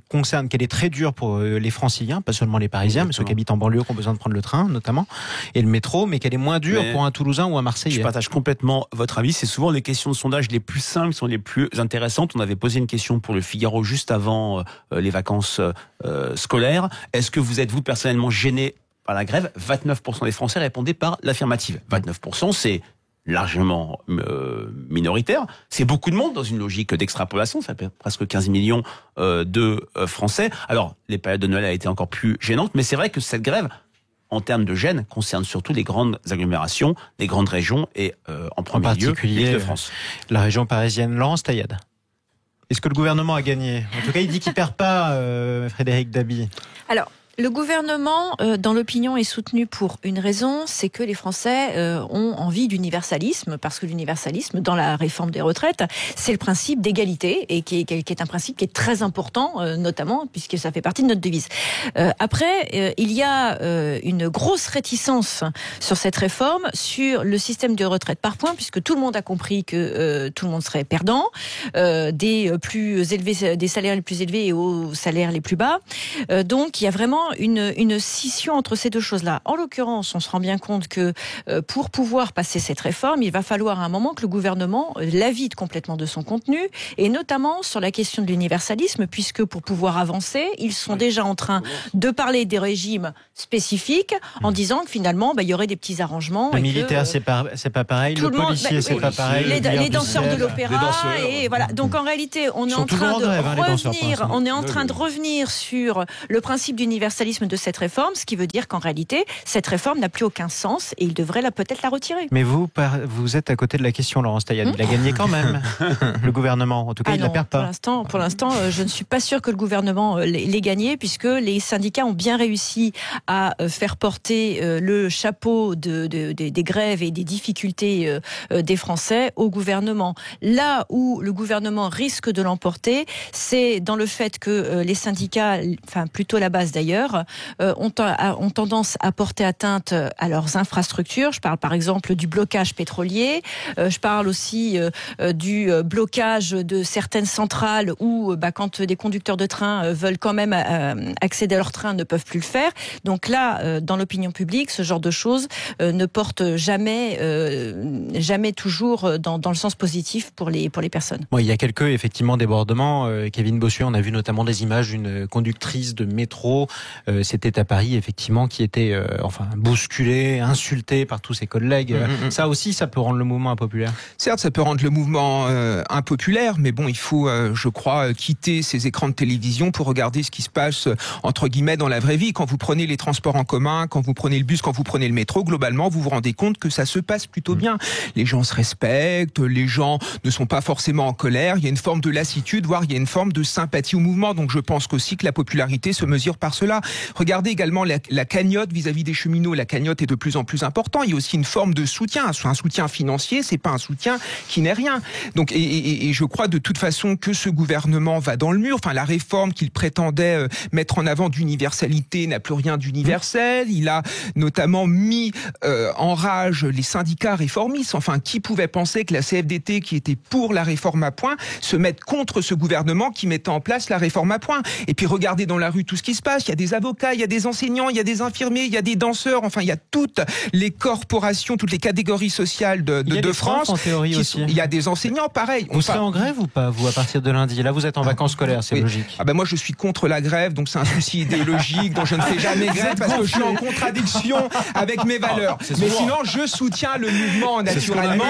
est très dure pour les Franciliens, pas seulement les Parisiens, mais ceux qui habitent en banlieue qui ont besoin de prendre le train notamment et le métro, mais qu'elle est moins dure pour un Toulousain ou un Marseillais. Je partage complètement votre avis. C'est souvent les questions de sondage les plus simples, sont les plus intéressantes. On avait posé une question pour le Figaro juste avant les vacances scolaires. Est-ce que vous êtes, vous, personnellement gêné par la grève? 29% des Français répondaient par l'affirmative. 29%, c'est largement minoritaire. C'est beaucoup de monde dans une logique d'extrapolation. Ça fait presque 15 millions de Français. Alors, les périodes de Noël a été encore plus gênantes, mais c'est vrai que cette grève, en termes de gêne, concerne surtout les grandes agglomérations, les grandes régions et en premier lieu l'Île-de-France. La région parisienne. Laurence Taillat. Est-ce que le gouvernement a gagné? En tout cas, il dit qu'il perd pas, Frédéric Dabi. Alors, le gouvernement, dans l'opinion, est soutenu pour une raison, c'est que les Français ont envie d'universalisme, parce que l'universalisme, dans la réforme des retraites, c'est le principe d'égalité, et qui est un principe qui est très important, notamment, puisque ça fait partie de notre devise. Après, il y a une grosse réticence sur cette réforme, sur le système de retraite par points, puisque tout le monde a compris que tout le monde serait perdant, des salaires les plus élevés et aux salaires les plus bas. Donc, il y a vraiment une scission entre ces deux choses-là. En l'occurrence, on se rend bien compte que pour pouvoir passer cette réforme, il va falloir à un moment que le gouvernement la vide complètement de son contenu, et notamment sur la question de l'universalisme, puisque pour pouvoir avancer, ils sont déjà en train de parler des régimes spécifiques, en disant que finalement, il y aurait des petits arrangements. Le militaire, c'est pas pareil. Le policier, c'est pas pareil. Les danseurs de l'opéra, et voilà. Donc en réalité, on est en train de revenir sur le principe d'universalisme l'universalisme de cette réforme, ce qui veut dire qu'en réalité, cette réforme n'a plus aucun sens et il devrait peut-être la retirer. Mais vous êtes à côté de la question, Laurence Taillade. Il a gagné quand même, le gouvernement. En tout cas, il ne la perd pas. Pour l'instant, je ne suis pas sûre que le gouvernement l'ait gagné, puisque les syndicats ont bien réussi à faire porter le chapeau des grèves et des difficultés des Français au gouvernement. Là où le gouvernement risque de l'emporter, c'est dans le fait que les syndicats, enfin plutôt la base d'ailleurs, ont tendance à porter atteinte à leurs infrastructures. Je parle par exemple du blocage pétrolier, je parle aussi du blocage de certaines centrales où quand des conducteurs de train veulent quand même accéder à leur train, ne peuvent plus le faire. Donc là, dans l'opinion publique, ce genre de choses ne porte jamais toujours dans le sens positif pour les personnes. Bon, il y a quelques effectivement débordements. Kevin Bossuet, on a vu notamment des images d'une conductrice de métro. C'était à Paris, effectivement, qui était bousculée, insultée par tous ses collègues. Ça aussi, ça peut rendre le mouvement impopulaire. Certes, ça peut rendre le mouvement impopulaire, mais bon, il faut, je crois, quitter ces écrans de télévision pour regarder ce qui se passe, entre guillemets, dans la vraie vie. Quand vous prenez les transports en commun, quand vous prenez le bus, quand vous prenez le métro, globalement, vous vous rendez compte que ça se passe plutôt bien. Les gens se respectent, les gens ne sont pas forcément en colère, il y a une forme de lassitude, voire il y a une forme de sympathie au mouvement. Donc je pense qu'aussi que la popularité se mesure par cela. Regardez également la cagnotte vis-à-vis des cheminots. La cagnotte est de plus en plus importante. Il y a aussi une forme de soutien, un soutien financier, c'est pas un soutien qui n'est rien. Donc et je crois de toute façon que ce gouvernement va dans le mur. Enfin, la réforme qu'il prétendait mettre en avant d'universalité n'a plus rien d'universel. Il a notamment mis en rage les syndicats réformistes. Enfin, qui pouvait penser que la CFDT, qui était pour la réforme à point, se mette contre ce gouvernement qui mettait en place la réforme à point? Et puis regardez dans la rue tout ce qui se passe. Il y a des avocats, il y a des enseignants, il y a des infirmiers, il y a des danseurs. Enfin, il y a toutes les corporations, toutes les catégories sociales de France. En théorie aussi. Il y a des enseignants, pareil. Vous serez en grève ou pas, vous, à partir de lundi? Là, vous êtes en vacances scolaires, c'est logique. Moi, je suis contre la grève, donc c'est un souci idéologique dont je ne fais jamais grève parce que je suis en contradiction avec mes valeurs. Mais sinon, je soutiens le mouvement naturellement.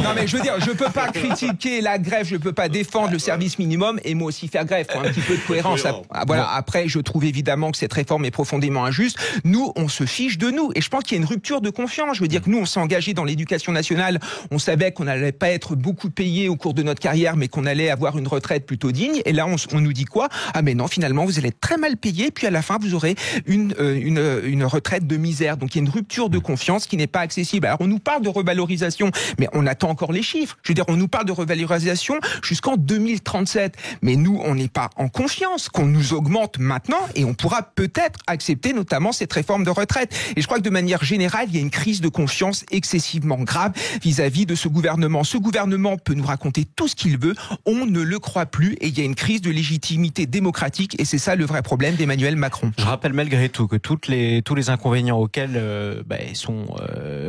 Non, mais je veux dire, je peux pas critiquer la grève, je peux pas défendre le service minimum et moi aussi faire grève. Faut un petit peu de cohérence. Voilà. Après, je trouve évidemment que cette réforme est profondément injuste. Nous, on se fiche de nous. Et je pense qu'il y a une rupture de confiance. Je veux dire que nous, on s'est engagé dans l'éducation nationale. On savait qu'on n'allait pas être beaucoup payé au cours de notre carrière, mais qu'on allait avoir une retraite plutôt digne. Et là, on nous dit quoi? Ah, mais non, finalement, vous allez être très mal payé. Puis à la fin, vous aurez une retraite de misère. Donc, il y a une rupture de confiance qui n'est pas accessible. Alors, on nous parle de revalorisation, mais on attend encore les chiffres. Je veux dire, on nous parle de revalorisation jusqu'en 2037. Mais nous, on n'est pas en confiance qu'on nous augmente maintenant et on pourra peut-être accepter notamment cette réforme de retraite. Et je crois que de manière générale, il y a une crise de confiance excessivement grave vis-à-vis de ce gouvernement. Ce gouvernement peut nous raconter tout ce qu'il veut, on ne le croit plus et il y a une crise de légitimité démocratique et c'est ça le vrai problème d'Emmanuel Macron. Je rappelle malgré tout que tous les inconvénients auxquels sont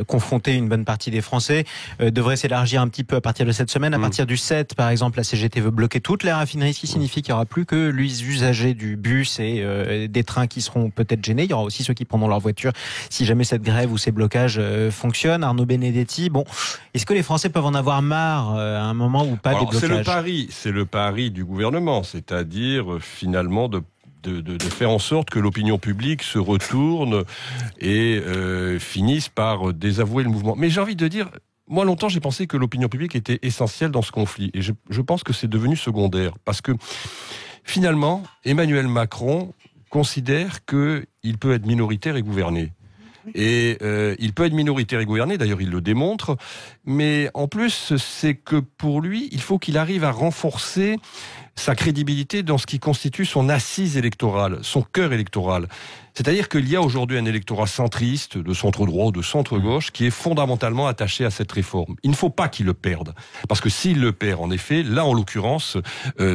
confrontés une bonne partie des Français devraient s'élargir un petit peu à partir de cette semaine. À partir du 7, par exemple, la CGT veut bloquer toutes les raffineries, ce qui signifie qu'il n'y aura plus que les usagers du bus et des trains qui seront peut-être gênés. Il y aura aussi ceux qui prendront leur voiture si jamais cette grève ou ces blocages fonctionnent. Arnaud Benedetti, est-ce que les Français peuvent en avoir marre à un moment ou pas des blocages? C'est le pari du gouvernement, c'est-à-dire finalement de faire en sorte que l'opinion publique se retourne et finisse par désavouer le mouvement. Mais j'ai envie de dire, moi longtemps j'ai pensé que l'opinion publique était essentielle dans ce conflit et je pense que c'est devenu secondaire parce que finalement Emmanuel Macron considère qu'il peut être minoritaire et gouverner. Et il peut être minoritaire et gouverner, d'ailleurs il le démontre, mais en plus c'est que pour lui, il faut qu'il arrive à renforcer sa crédibilité dans ce qui constitue son assise électorale, son cœur électoral. C'est-à-dire qu'il y a aujourd'hui un électorat centriste, de centre-droit, de centre-gauche, qui est fondamentalement attaché à cette réforme. Il ne faut pas qu'il le perde. Parce que s'il le perd, en effet, là, en l'occurrence,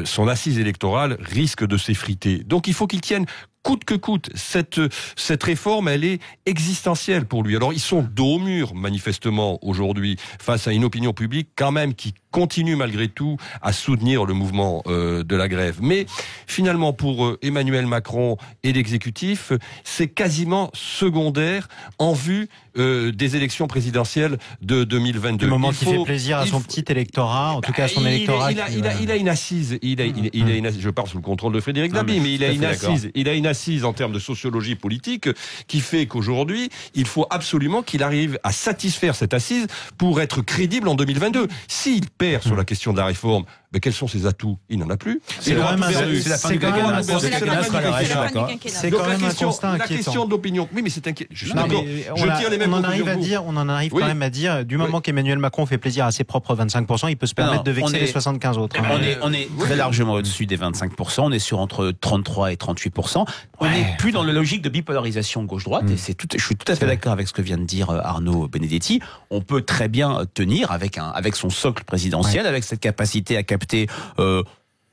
son assise électorale risque de s'effriter. Donc il faut qu'il tienne coûte que coûte. Cette réforme, elle est existentielle pour lui. Alors ils sont dos au mur, manifestement, aujourd'hui, face à une opinion publique quand même qui continue malgré tout à soutenir le mouvement de la grève. Mais finalement, pour Emmanuel Macron et l'exécutif, c'est quasiment secondaire en vue des élections présidentielles de 2022. Du moment qui fait plaisir à son petit électorat, en tout cas à son électorat. Il a une assise. Je parle sous le contrôle de Frédéric Dabi, mais il a une assise en termes de sociologie politique qui fait qu'aujourd'hui, il faut absolument qu'il arrive à satisfaire cette assise pour être crédible en 2022. S'il perd sur la question de la réforme, mais quels sont ses atouts? Il n'en a plus. C'est quand même un constat inquiétant. La question de l'opinion. Oui, mais c'est inquiétant. On en arrive quand même à dire, du moment qu'Emmanuel Macron fait plaisir à ses propres 25%, il peut se permettre de vexer les 75 autres. On est très largement au-dessus des 25%. On est sur entre 33 et 38%. On n'est plus dans la logique de bipolarisation gauche-droite. Et je suis tout à fait d'accord avec ce que vient de dire Arnaud Benedetti. On peut très bien tenir avec son socle présidentiel, avec cette capacité à capter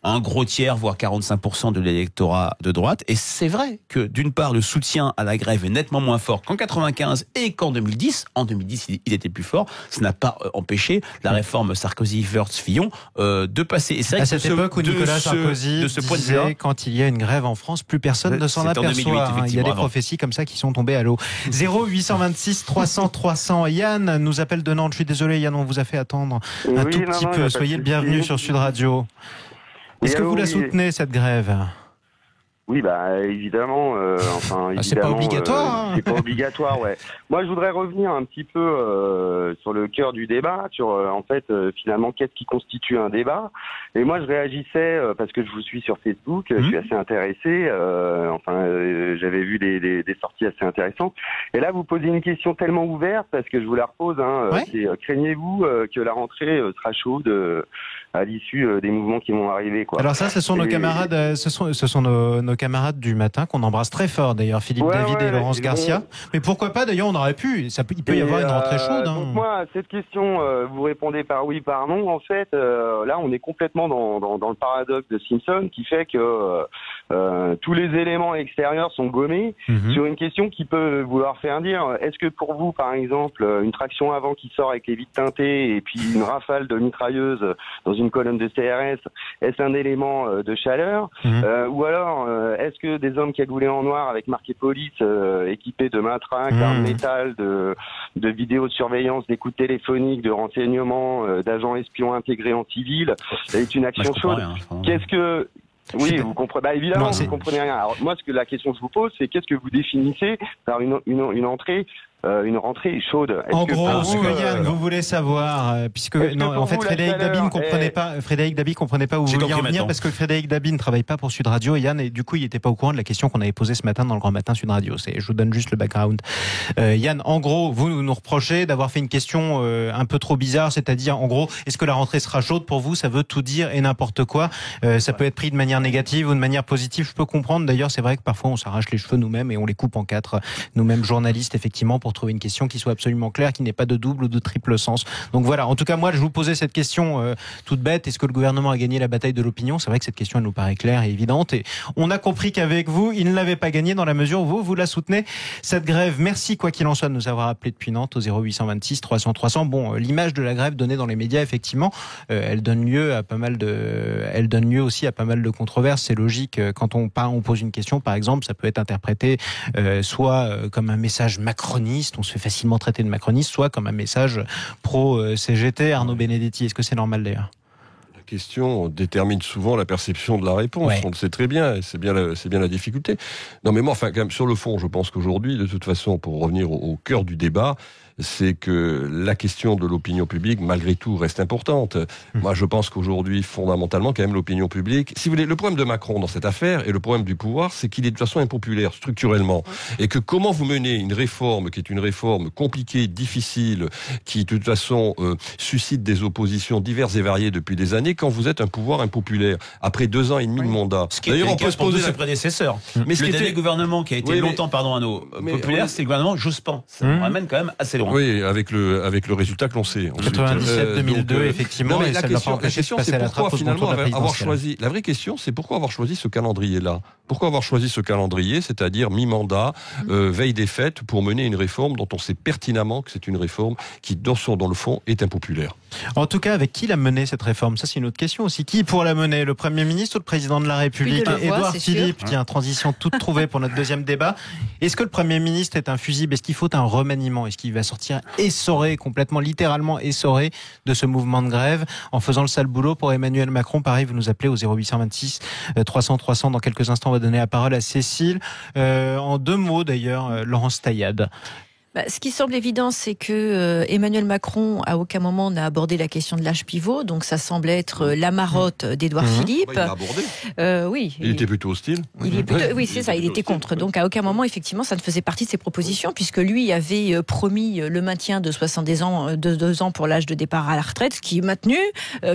un gros tiers, voire 45% de l'électorat de droite. Et c'est vrai que, d'une part, le soutien à la grève est nettement moins fort qu'en 95 et qu'en 2010. En 2010, il était plus fort. Ça n'a pas empêché la réforme Sarkozy-Wörth-Fillon de passer. Et c'est vrai à cette époque où Nicolas Sarkozy disait, quand il y a une grève en France, plus personne ne s'en aperçoit. Il y a des prophéties comme ça qui sont tombées à l'eau. 0826 300 300. Yann nous appelle de Nantes. Je suis désolé, Yann, on vous a fait attendre un tout petit peu. Soyez le bienvenu sur Sud Radio. Est-ce que vous la soutenez, cette grève ? Oui, évidemment. C'est pas obligatoire. C'est pas obligatoire, ouais. Moi, je voudrais revenir un petit peu sur le cœur du débat, sur finalement qu'est-ce qui constitue un débat. Et moi, je réagissais parce que je vous suis sur Facebook, je suis assez intéressé. J'avais vu des sorties assez intéressantes. Et là, vous posez une question tellement ouverte parce que je vous la repose. C'est craignez-vous que la rentrée sera chaude à l'issue des mouvements qui vont arriver, quoi. Alors ça, ce sont nos camarades, ce sont nos camarades du matin qu'on embrasse très fort d'ailleurs, Philippe David et Laurence Garcia. Mais pourquoi pas d'ailleurs, on aurait pu. Il peut y avoir une rentrée chaude. Donc moi, à cette question, vous répondez par oui, par non. En fait, là, on est complètement dans le paradoxe de Simpson qui fait que tous les éléments extérieurs sont gommés sur une question qui peut vouloir faire dire, est-ce que pour vous, par exemple, une traction avant qui sort avec les vitres teintées et puis une rafale de mitrailleuse dans une colonne de CRS, est-ce un élément de chaleur ou alors est-ce que des hommes cagoulés en noir avec marqué police, équipés de matraques, d'armes métal, de vidéosurveillance, d'écoute téléphonique, de renseignements, d'agents espions intégrés en civil, est une action chaude. Qu'est-ce que... Oui, vous comprenez. Évidemment, vous comprenez rien. Alors moi, la question que je vous pose, c'est qu'est-ce que vous définissez par une entrée, une rentrée chaude? En gros, ce que Yann, vous voulez savoir, puisque en fait Frédéric Dabi ne comprenait pas où vous vouliez en venir, parce que Frédéric Dabi ne travaille pas pour Sud Radio, et Yann, et du coup, il n'était pas au courant de la question qu'on avait posée ce matin dans le Grand Matin Sud Radio. Je vous donne juste le background. Yann, en gros, vous nous reprochez d'avoir fait une question un peu trop bizarre, c'est-à-dire, en gros, est-ce que la rentrée sera chaude pour vous? Ça veut tout dire et n'importe quoi. Ça peut être pris de manière négative ou de manière positive. Je peux comprendre. D'ailleurs, c'est vrai que parfois, on s'arrache les cheveux nous-mêmes et on les coupe en quatre, nous-mêmes journalistes, effectivement, pour trouver une question qui soit absolument claire, qui n'ait pas de double ou de triple sens. Donc voilà, en tout cas moi je vous posais cette question toute bête, est-ce que le gouvernement a gagné la bataille de l'opinion? C'est vrai que cette question elle nous paraît claire et évidente, et on a compris qu'avec vous, il ne l'avait pas gagnée dans la mesure où vous la soutenez, cette grève. Merci quoi qu'il en soit de nous avoir appelé depuis Nantes au 0826 300 300. Bon, l'image de la grève donnée dans les médias, effectivement, elle donne lieu aussi à pas mal de controverses. C'est logique, quand on pose une question par exemple, ça peut être interprété soit comme un message macroniste, on se fait facilement traiter de macroniste, soit comme un message pro-CGT. Arnaud Benedetti, est-ce que c'est normal d'ailleurs? La question détermine souvent la perception de la réponse. On le sait très bien, et c'est bien la difficulté. Non mais moi, quand même, sur le fond, je pense qu'aujourd'hui, de toute façon, pour revenir au cœur du débat, c'est que la question de l'opinion publique, malgré tout, reste importante. Moi, je pense qu'aujourd'hui, fondamentalement, quand même, l'opinion publique... Si vous voulez, le problème de Macron dans cette affaire, et le problème du pouvoir, c'est qu'il est de toute façon impopulaire, structurellement. Et que comment vous menez une réforme qui est une réforme compliquée, difficile, qui, de toute façon, suscite des oppositions diverses et variées depuis des années, quand vous êtes un pouvoir impopulaire, après 2 ans et demi de mandat. D'ailleurs, on peut se poser ses prédécesseurs. Mais le dernier gouvernement qui a été longtemps, populaire, c'est le gouvernement Jospin. Ça nous ramène quand même assez loin. question. Oui, avec le résultat que l'on sait. 97-2002, effectivement. Non, mais la question, c'est pourquoi finalement avoir choisi. La vraie question, c'est pourquoi avoir choisi ce calendrier-là. Pourquoi avoir choisi ce calendrier, c'est-à-dire mi-mandat, veille des fêtes, pour mener une réforme dont on sait pertinemment que c'est une réforme qui, dans le fond, est impopulaire. En tout cas, avec qui l'a menée cette réforme? Ça, c'est une autre question aussi. Qui pour la mener? Le Premier ministre ou le Président de la République? Édouard Philippe, tiens, transition toute trouvée pour notre deuxième débat. Est-ce que le Premier ministre est un fusible? Est-ce qu'il faut un remaniement? Est-ce qu'il va sortir essoré, complètement, littéralement essoré de ce mouvement de grève en faisant le sale boulot pour Emmanuel Macron? Pareil, vous nous appelez au 0826 300 300. Dans quelques instants, on va donner la parole à Cécile. En deux mots d'ailleurs, Laurence Taillade. Ce qui semble évident, c'est que Emmanuel Macron, à aucun moment, n'a abordé la question de l'âge pivot. Donc, ça semble être la marotte d'Édouard Philippe. Il l'a abordé. Oui. Il était plutôt hostile. Oui, c'est ça. Il était contre. Donc, à aucun moment, effectivement, ça ne faisait partie de ses propositions, puisque lui avait promis le maintien de 72 ans pour l'âge de départ à la retraite, ce qui est maintenu,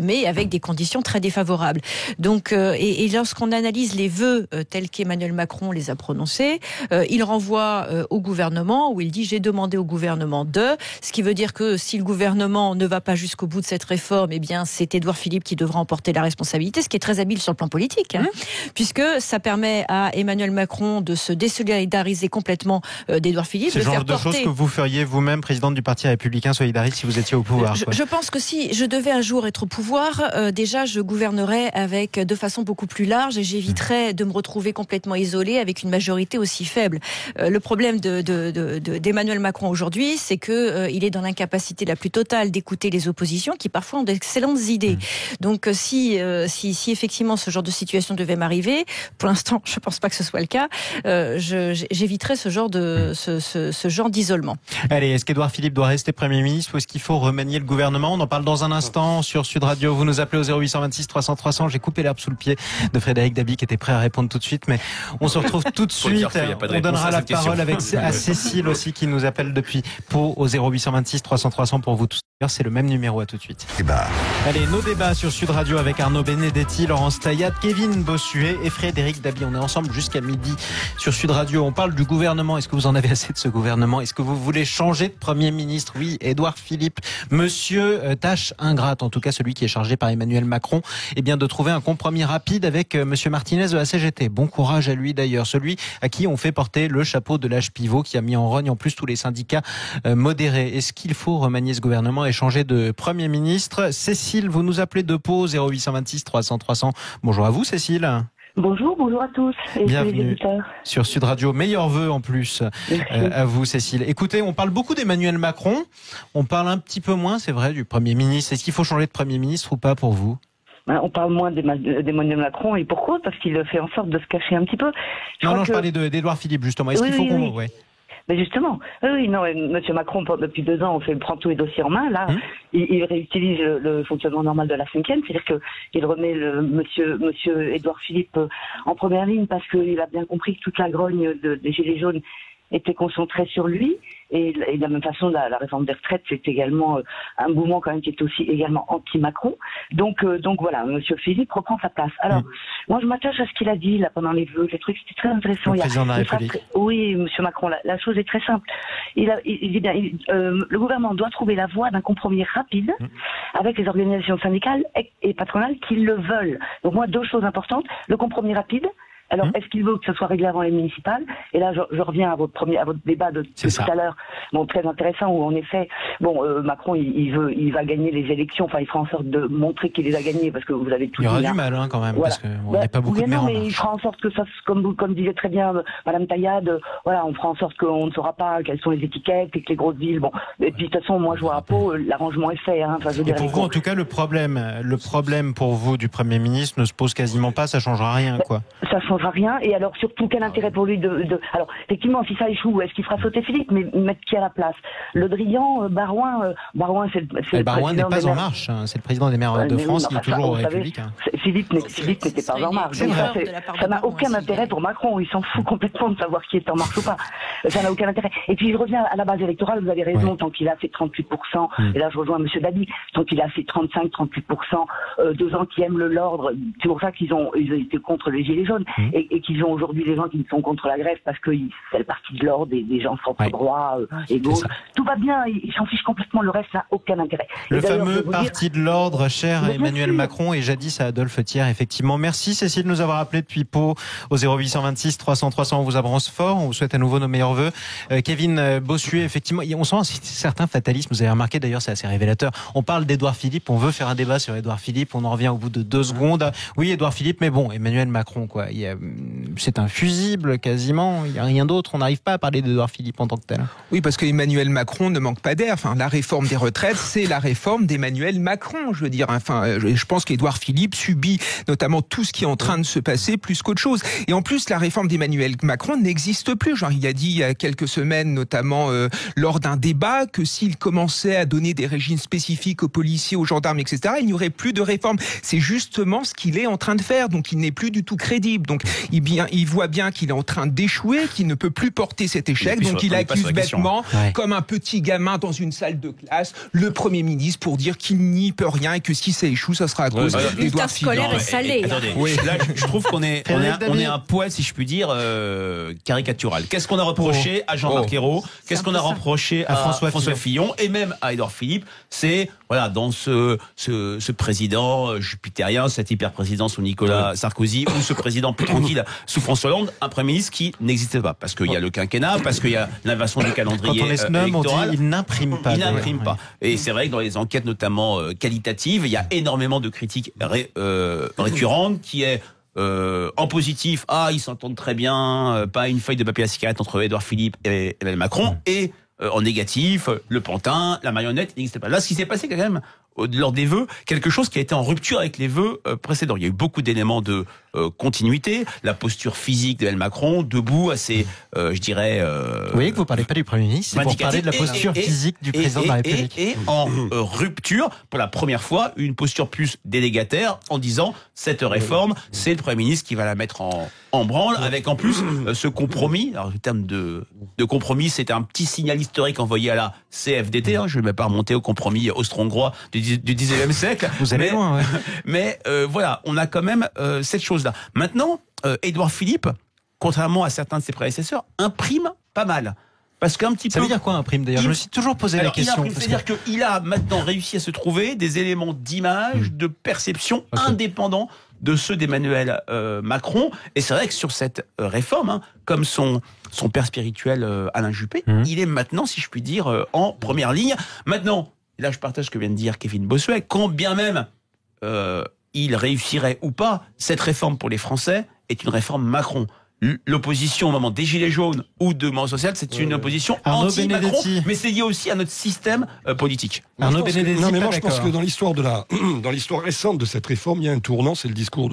mais avec des conditions très défavorables. Donc, et lorsqu'on analyse les vœux tels qu'Emmanuel Macron les a prononcés, il renvoie au gouvernement où il dit: j'ai demandé au gouvernement ce qui veut dire que si le gouvernement ne va pas jusqu'au bout de cette réforme, eh bien c'est Édouard Philippe qui devra en porter la responsabilité, ce qui est très habile sur le plan politique, puisque ça permet à Emmanuel Macron de se désolidariser complètement d'Édouard Philippe. C'est le genre de choses que vous feriez vous-même, présidente du Parti républicain solidariste, si vous étiez au pouvoir. Je pense que si je devais un jour être au pouvoir, déjà je gouvernerais de façon beaucoup plus large et j'éviterais de me retrouver complètement isolée avec une majorité aussi faible. Le problème d'Emmanuel Macron aujourd'hui, c'est que il est dans l'incapacité la plus totale d'écouter les oppositions qui parfois ont d'excellentes idées. Donc si effectivement ce genre de situation devait m'arriver, pour l'instant je pense pas que ce soit le cas, j'éviterais ce genre d'isolement. Allez, est-ce qu'Édouard Philippe doit rester Premier ministre ou est-ce qu'il faut remanier le gouvernement? On en parle dans un instant sur Sud Radio. Vous nous appelez au 0826 300 300. J'ai coupé l'herbe sous le pied de Frédéric Dabi qui était prêt à répondre tout de suite, mais on se retrouve tout de suite. On donnera la parole à Cécile aussi qui nous appelle depuis Pau au 0826 300 300 pour vous tous. C'est le même numéro, à tout de suite. Allez, nos débats sur Sud Radio avec Arnaud Benedetti, Laurence Taillade, Kevin Bossuet et Frédéric Dabi. On est ensemble jusqu'à midi sur Sud Radio. On parle du gouvernement. Est-ce que vous en avez assez de ce gouvernement? Est-ce que vous voulez changer de Premier ministre? Oui, Édouard Philippe, monsieur tâche ingrate, en tout cas celui qui est chargé par Emmanuel Macron, de trouver un compromis rapide avec monsieur Martinez de la CGT. Bon courage à lui d'ailleurs, celui à qui on fait porter le chapeau de l'âge pivot, qui a mis en rogne en plus tous les syndicats modérés. Est-ce qu'il faut remanier ce gouvernement et changer de Premier ministre? Cécile, vous nous appelez de Pau, 0826 300 300. Bonjour à vous Cécile. Bonjour à tous. Et bienvenue sur Sud Radio. Meilleurs vœux en plus à vous Cécile. Écoutez, on parle beaucoup d'Emmanuel Macron. On parle un petit peu moins, c'est vrai, du Premier ministre. Est-ce qu'il faut changer de Premier ministre ou pas pour vous? On parle moins d'Emmanuel Macron. Et pourquoi? Parce qu'il fait en sorte de se cacher un petit peu. Je parlais d'Édouard Philippe justement. Est-ce qu'il faut qu'on... Ouais. Mais justement, monsieur Macron, depuis 2 ans, prend tous les dossiers en main. Là, il réutilise le fonctionnement normal de la 5e, c'est-à-dire qu'il remet monsieur Édouard Philippe en première ligne parce qu'il a bien compris que toute la grogne des Gilets jaunes était concentrée sur lui. Et de la même façon, la réforme des retraites, c'est également un mouvement quand même qui est aussi également anti-Macron. Donc voilà, monsieur Philippe reprend sa place. Alors, moi je m'attache à ce qu'il a dit là pendant les vœux, les trucs, c'était très intéressant. Le président de la République. Oui, monsieur Macron, la chose est très simple. Il dit bien, le gouvernement doit trouver la voie d'un compromis rapide avec les organisations syndicales et patronales qui le veulent. Donc moi, 2 choses importantes. Le compromis rapide. Alors, est-ce qu'il veut que ça soit réglé avant les municipales? Et là, je reviens à votre débat de tout à l'heure, très intéressant, où en effet, Macron, il va gagner les élections. Enfin, il fera en sorte de montrer qu'il les a gagnées, parce que vous avez tout. Il y aura du mal, quand même, parce qu'on n'a pas beaucoup de maires. Mais il fera en sorte que ça, comme disait très bien Madame Taillade, on fera en sorte qu'on ne saura pas quelles sont les étiquettes et que les grosses villes. Et puis de toute façon, moi, je vois à Pau, l'arrangement est fait. Et pour vous, en tout cas, le problème pour vous du Premier ministre ne se pose quasiment pas. Ça changera rien, quoi. Ça changera rien. Et alors surtout, quel intérêt pour lui alors effectivement, si ça échoue, est-ce qu'il fera sauter Philippe? Mais mettre qui à la place? Le Drian, Barouin, c'est le Barouin n'est pas en marche. C'est le président des maires de France qui est toujours au Républicain. Philippe n'était pas en marche. Ça n'a aucun intérêt pour Macron. Il s'en fout complètement de savoir qui est en marche ou pas. Ça n'a aucun intérêt. Et puis je reviens à la base électorale. Vous avez raison. Tant qu'il a fait 38%, et là je rejoins monsieur Dabi, tant qu'il a fait 35-38%, 2 ans qui aiment l'ordre. C'est pour ça qu'ils ont été contre les Gilets jaunes. et qu'ils ont aujourd'hui des gens qui sont contre la grève parce que c'est le parti de l'ordre, des gens centre-droit et gauche. Tout va bien, ils s'en fichent complètement, le reste n'a aucun intérêt. Le fameux parti de l'ordre, cher à Emmanuel Macron et jadis à Adolphe Thiers, effectivement. Merci Cécile de nous avoir appelé depuis Pau au 0826 300 300. On vous abrace fort, on vous souhaite à nouveau nos meilleurs vœux. Kevin Bossuet, effectivement, on sent un certain fatalisme. Vous avez remarqué d'ailleurs, c'est assez révélateur. On parle d'Édouard Philippe, on veut faire un débat sur Édouard Philippe, on en revient au bout de 2 secondes. Oui, Édouard Philippe, mais bon, Emmanuel Macron, quoi. C'est un fusible quasiment. Il n'y a rien d'autre. On n'arrive pas à parler d'Édouard Philippe en tant que tel. Oui, parce qu'Emmanuel Macron ne manque pas d'air. Enfin, la réforme des retraites, c'est la réforme d'Emmanuel Macron, je veux dire. Enfin, je pense qu'Édouard Philippe subit notamment tout ce qui est en train de se passer plus qu'autre chose. Et en plus, la réforme d'Emmanuel Macron n'existe plus. Genre, il a dit il y a quelques semaines, notamment lors d'un débat, que s'il commençait à donner des régimes spécifiques aux policiers, aux gendarmes, etc., il n'y aurait plus de réforme. C'est justement ce qu'il est en train de faire. Donc, il n'est plus du tout crédible. Donc, il voit bien qu'il est en train d'échouer, qu'il ne peut plus porter cet échec. Donc, il accuse bêtement, comme un petit gamin dans une salle de classe, le Premier ministre pour dire qu'il n'y peut rien et que si ça échoue, ça sera à cause d'Édouard Philippe. Scolaire est salé. Attendez, là, je trouve qu'on est un poil, si je puis dire, caricatural. Qu'est-ce qu'on a reproché à Jean-Marc Ayrault? Qu'est-ce qu'on a reproché à François Fillon et même à Édouard Philippe? C'est, voilà, dans ce président jupitérien, cette hyper-présidence sous Nicolas Sarkozy, ou ce président plus tranquille sous François Hollande, un Premier ministre qui n'existait pas. Parce qu'il y a le quinquennat, parce qu'il y a l'invasion du calendrier électoral. On dit il n'imprime pas. Il n'imprime pas. Et c'est vrai que dans les enquêtes, notamment qualitatives, il y a énormément de critiques récurrentes qui est en positif, ils s'entendent très bien, pas une feuille de papier à cigarette entre Édouard Philippe et Emmanuel Macron, et en négatif, le pantin, la marionnette, il n'existait pas. Là, ce qui s'est passé quand même lors des vœux, quelque chose qui a été en rupture avec les vœux précédents. Il y a eu beaucoup d'éléments de continuité, la posture physique d'Emmanuel Macron, debout, assez, je dirais... Vous voyez que vous ne parlez pas du Premier ministre, c'est pour parler de la posture physique du président de la République. Et en rupture, pour la première fois, une posture plus délégataire, en disant, cette réforme, c'est le Premier ministre qui va la mettre en branle, avec en plus ce compromis. Alors, le terme de compromis, c'est un petit signal historique envoyé à la CFDT, je ne vais pas remonter au compromis austro-hongrois du 19e siècle. Vous allez loin, ouais. Mais voilà, on a quand même cette chose-là. Maintenant, Édouard Philippe, contrairement à certains de ses prédécesseurs, imprime pas mal. Parce qu'un petit peu... Ça veut dire quoi imprime d'ailleurs? Je me suis toujours posé la question. C'est-à-dire qu'il a maintenant réussi à se trouver des éléments d'image, de perception indépendants de ceux d'Emmanuel Macron. Et c'est vrai que sur cette réforme, comme son père spirituel Alain Juppé, il est maintenant, si je puis dire, en première ligne. Maintenant, et là je partage ce que vient de dire Kevin Bossuet, quand bien même il réussirait ou pas, cette réforme pour les Français est une réforme Macron. L'opposition au moment des Gilets jaunes ou de mouvement social, c'est une opposition anti-Macron, mais c'est lié aussi à notre système politique. Arnaud Benedetti, non, mais moi je pense que dans l'histoire récente de cette réforme, il y a un tournant, c'est le discours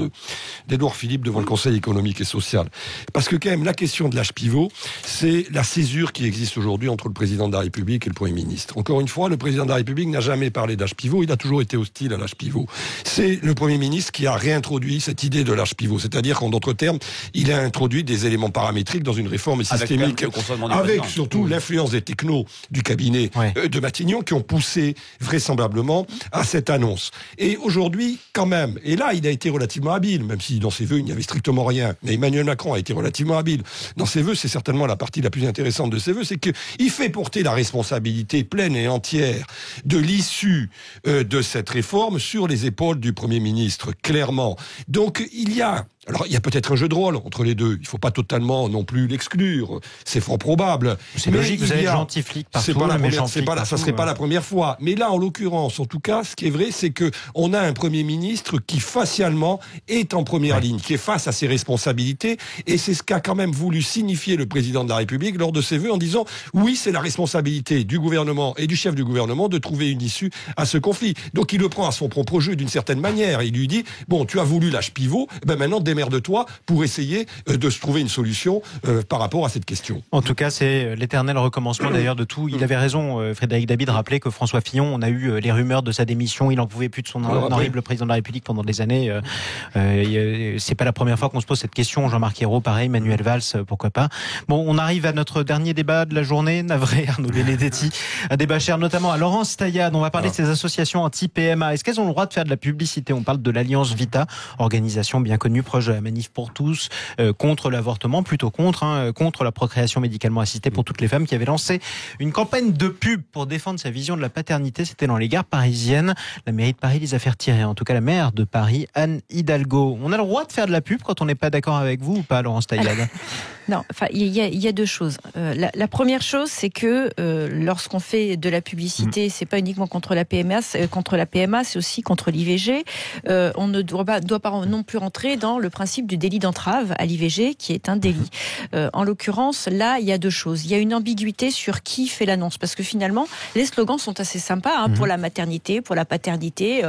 d'Édouard Philippe devant le Conseil économique et social. Parce que quand même, la question de l'âge pivot, c'est la césure qui existe aujourd'hui entre le président de la République et le Premier ministre. Encore une fois, le président de la République n'a jamais parlé d'âge pivot, il a toujours été hostile à l'âge pivot. C'est le Premier ministre qui a réintroduit cette idée de l'âge pivot, c'est-à-dire qu'en d'autres termes, il a introduit des éléments paramétriques dans une réforme systémique, avec surtout l'influence des technos du cabinet de Matignon qui ont poussé vraisemblablement à cette annonce. Et aujourd'hui, quand même, et là il a été relativement habile, même si dans ses vœux il n'y avait strictement rien, mais Emmanuel Macron a été relativement habile. Dans ses vœux, c'est certainement la partie la plus intéressante de ses vœux, c'est qu'il fait porter la responsabilité pleine et entière de l'issue de cette réforme sur les épaules du Premier ministre, clairement. Donc il y a peut-être un jeu de rôle entre les deux. Il ne faut pas totalement non plus l'exclure. C'est fort probable. C'est logique, vous avez le gentil flic partout. Ça serait pas la première fois. Mais là, en l'occurrence, en tout cas, ce qui est vrai, c'est que on a un Premier ministre qui, facialement, est en première ligne, qui est face à ses responsabilités. Et c'est ce qu'a quand même voulu signifier le président de la République lors de ses vœux en disant oui, c'est la responsabilité du gouvernement et du chef du gouvernement de trouver une issue à ce conflit. Donc il le prend à son propre jeu d'une certaine manière. Il lui dit bon, tu as voulu l'âge pivot, maintenant de toi pour essayer de se trouver une solution par rapport à cette question. En tout cas, c'est l'éternel recommencement d'ailleurs de tout. Il avait raison, Frédéric Dabi, de rappeler que François Fillon, on a eu les rumeurs de sa démission, il n'en pouvait plus de son horrible président de la République pendant des années. C'est pas la première fois qu'on se pose cette question. Jean-Marc Ayrault, pareil, Manuel Valls, pourquoi pas. Bon, on arrive à notre dernier débat de la journée, navré Arnaud Benedetti, un débat cher notamment à Laurence Taillade. On va parler de ces associations anti-PMA. Est-ce qu'elles ont le droit de faire de la publicité? On parle de l'Alliance Vita, organisation bien connue proche de la Manif pour tous, contre l'avortement, plutôt contre la procréation médicalement assistée pour toutes les femmes, qui avait lancé une campagne de pub pour défendre sa vision de la paternité. C'était dans les gares parisiennes. La mairie de Paris les a fait retirer. En tout cas, la maire de Paris, Anne Hidalgo. On a le droit de faire de la pub quand on n'est pas d'accord avec vous ou pas, Laurence Taillade? Non, enfin, il y a deux choses. La première chose, c'est que lorsqu'on fait de la publicité, c'est pas uniquement contre la PMA, c'est aussi contre l'IVG. On ne doit pas non plus rentrer dans le principe du délit d'entrave à l'IVG, qui est un délit. En l'occurrence, là, il y a deux choses. Il y a une ambiguïté sur qui fait l'annonce, parce que finalement, les slogans sont assez sympas pour la maternité, pour la paternité,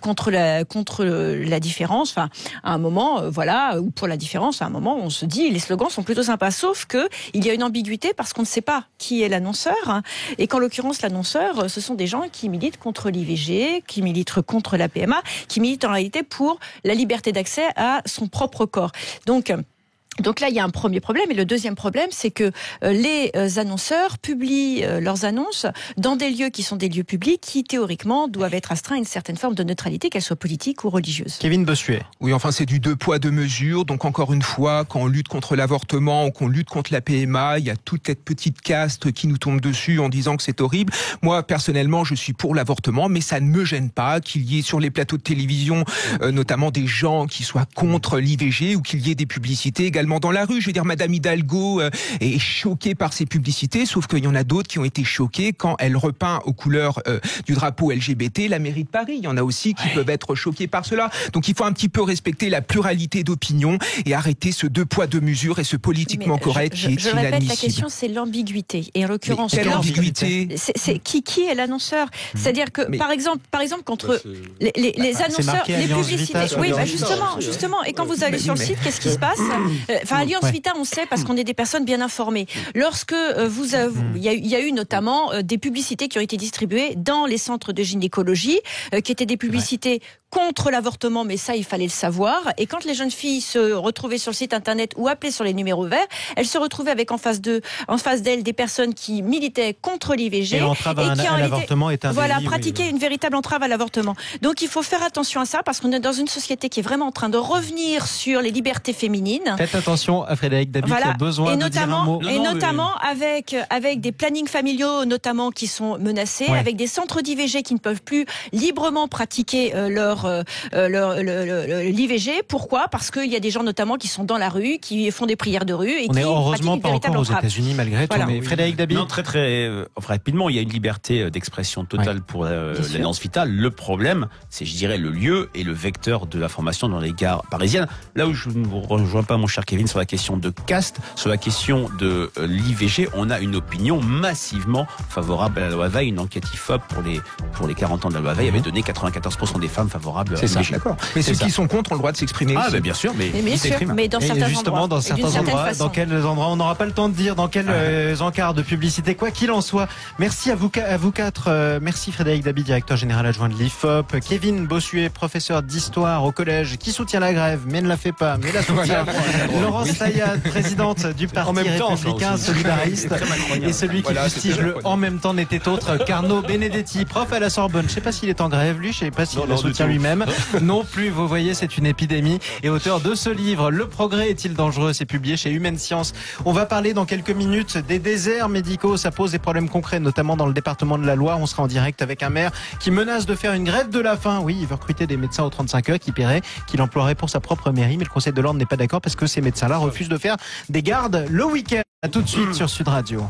contre la différence. Enfin, à un moment, ou pour la différence, à un moment, on se dit, les slogans sont plutôt sympa, sauf que il y a une ambiguïté parce qu'on ne sait pas qui est l'annonceur, et qu'en l'occurrence l'annonceur, ce sont des gens qui militent contre l'IVG, qui militent contre la PMA, qui militent en réalité pour la liberté d'accès à son propre corps. Donc là, il y a un premier problème. Et le deuxième problème, c'est que les annonceurs publient leurs annonces dans des lieux qui sont des lieux publics qui, théoriquement, doivent être astreints à une certaine forme de neutralité, qu'elle soit politique ou religieuse. Kevin Bossuet. Oui, enfin, c'est du 2 poids 2 mesures. Donc, encore une fois, quand on lutte contre l'avortement ou qu'on lutte contre la PMA, il y a toute cette petite caste qui nous tombe dessus en disant que c'est horrible. Moi, personnellement, je suis pour l'avortement, mais ça ne me gêne pas qu'il y ait sur les plateaux de télévision, notamment des gens qui soient contre l'IVG ou qu'il y ait des publicités également dans la rue. Je veux dire, Madame Hidalgo est choquée par ces publicités, sauf qu'il y en a d'autres qui ont été choqués quand elle repeint aux couleurs du drapeau LGBT la mairie de Paris. Il y en a aussi qui peuvent être choqués par cela. Donc il faut un petit peu respecter la pluralité d'opinions et arrêter ce 2 poids 2 mesures et ce politiquement correct qui est je inadmissible. répète, la question c'est l'ambiguïté. Et en l'occurrence, quelle ambiguïté? C'est qui est l'annonceur? C'est-à-dire que par exemple contre les annonceurs, les publicités. Oui, justement. Et quand vous allez sur le site, qu'est-ce qui se passe? Enfin, Alliance Vita, on sait parce qu'on est des personnes bien informées. Lorsque il y a eu notamment des publicités qui ont été distribuées dans les centres de gynécologie, qui étaient des publicités contre l'avortement, mais ça, il fallait le savoir. Et quand les jeunes filles se retrouvaient sur le site internet ou appelaient sur les numéros verts, elles se retrouvaient avec en face d'elles des personnes qui militaient contre l'IVG et l'entrave à l'avortement est un délit, pratiquaient une véritable entrave à l'avortement. Donc il faut faire attention à ça parce qu'on est dans une société qui est vraiment en train de revenir sur les libertés féminines. Faites attention à Frédéric Dabi qui a besoin de dire un mot. Et notamment avec des plannings familiaux notamment qui sont menacés, avec des centres d'IVG qui ne peuvent plus librement pratiquer l'IVG. Pourquoi? Parce qu'il y a des gens notamment qui sont dans la rue, qui font des prières de rue et on qui est heureusement pas encore aux entrave. États-Unis malgré tout. Mais Frédéric Dabi. Non, très rapidement, il y a une liberté d'expression totale pour l'Alliance Vita. Le problème, c'est, je dirais, le lieu et le vecteur de l'information dans les gares parisiennes. Là où je ne vous rejoins pas, mon cher Kevin, sur la question de caste, sur la question de l'IVG, on a une opinion massivement favorable à la loi Veil. Une enquête IFOP pour les 40 ans de la loi Veil avait donné 94% des femmes favorables à l'IVG. D'accord. Mais ceux qui sont contre ont le droit de s'exprimer. Ah, bien sûr, mais dans certains justement, endroits. Dans certains endroits. Dans quels endroits? On n'aura pas le temps de dire dans quels encarts de publicité. Quoi qu'il en soit, merci à vous quatre. Merci Frédéric Dabi, directeur général adjoint de l'IFOP. Kevin Bossuet, professeur d'histoire au collège, qui soutient la grève, mais ne la fait pas, mais la soutient. Laurence Taillade, présidente du Parti républicain solidariste. Et celui qui fustige le en même temps n'était autre qu'Arnaud Benedetti, prof à la Sorbonne. Je ne sais pas s'il est en grève, lui. Je ne sais pas s'il la soutient lui-même. Non plus, vous voyez, c'est une épidémie. Et auteur de ce livre, Le progrès est-il dangereux? C'est publié chez Humaine Science. On va parler dans quelques minutes des déserts médicaux. Ça pose des problèmes concrets, notamment dans le département de la Loire. On sera en direct avec un maire qui menace de faire une grève de la faim. Oui, il veut recruter des médecins aux 35 heures qu'il emploierait pour sa propre mairie. Mais le Conseil de l'Ordre n'est pas d'accord parce que ces médecins-là refusent de faire des gardes le week-end. À tout de suite sur Sud Radio.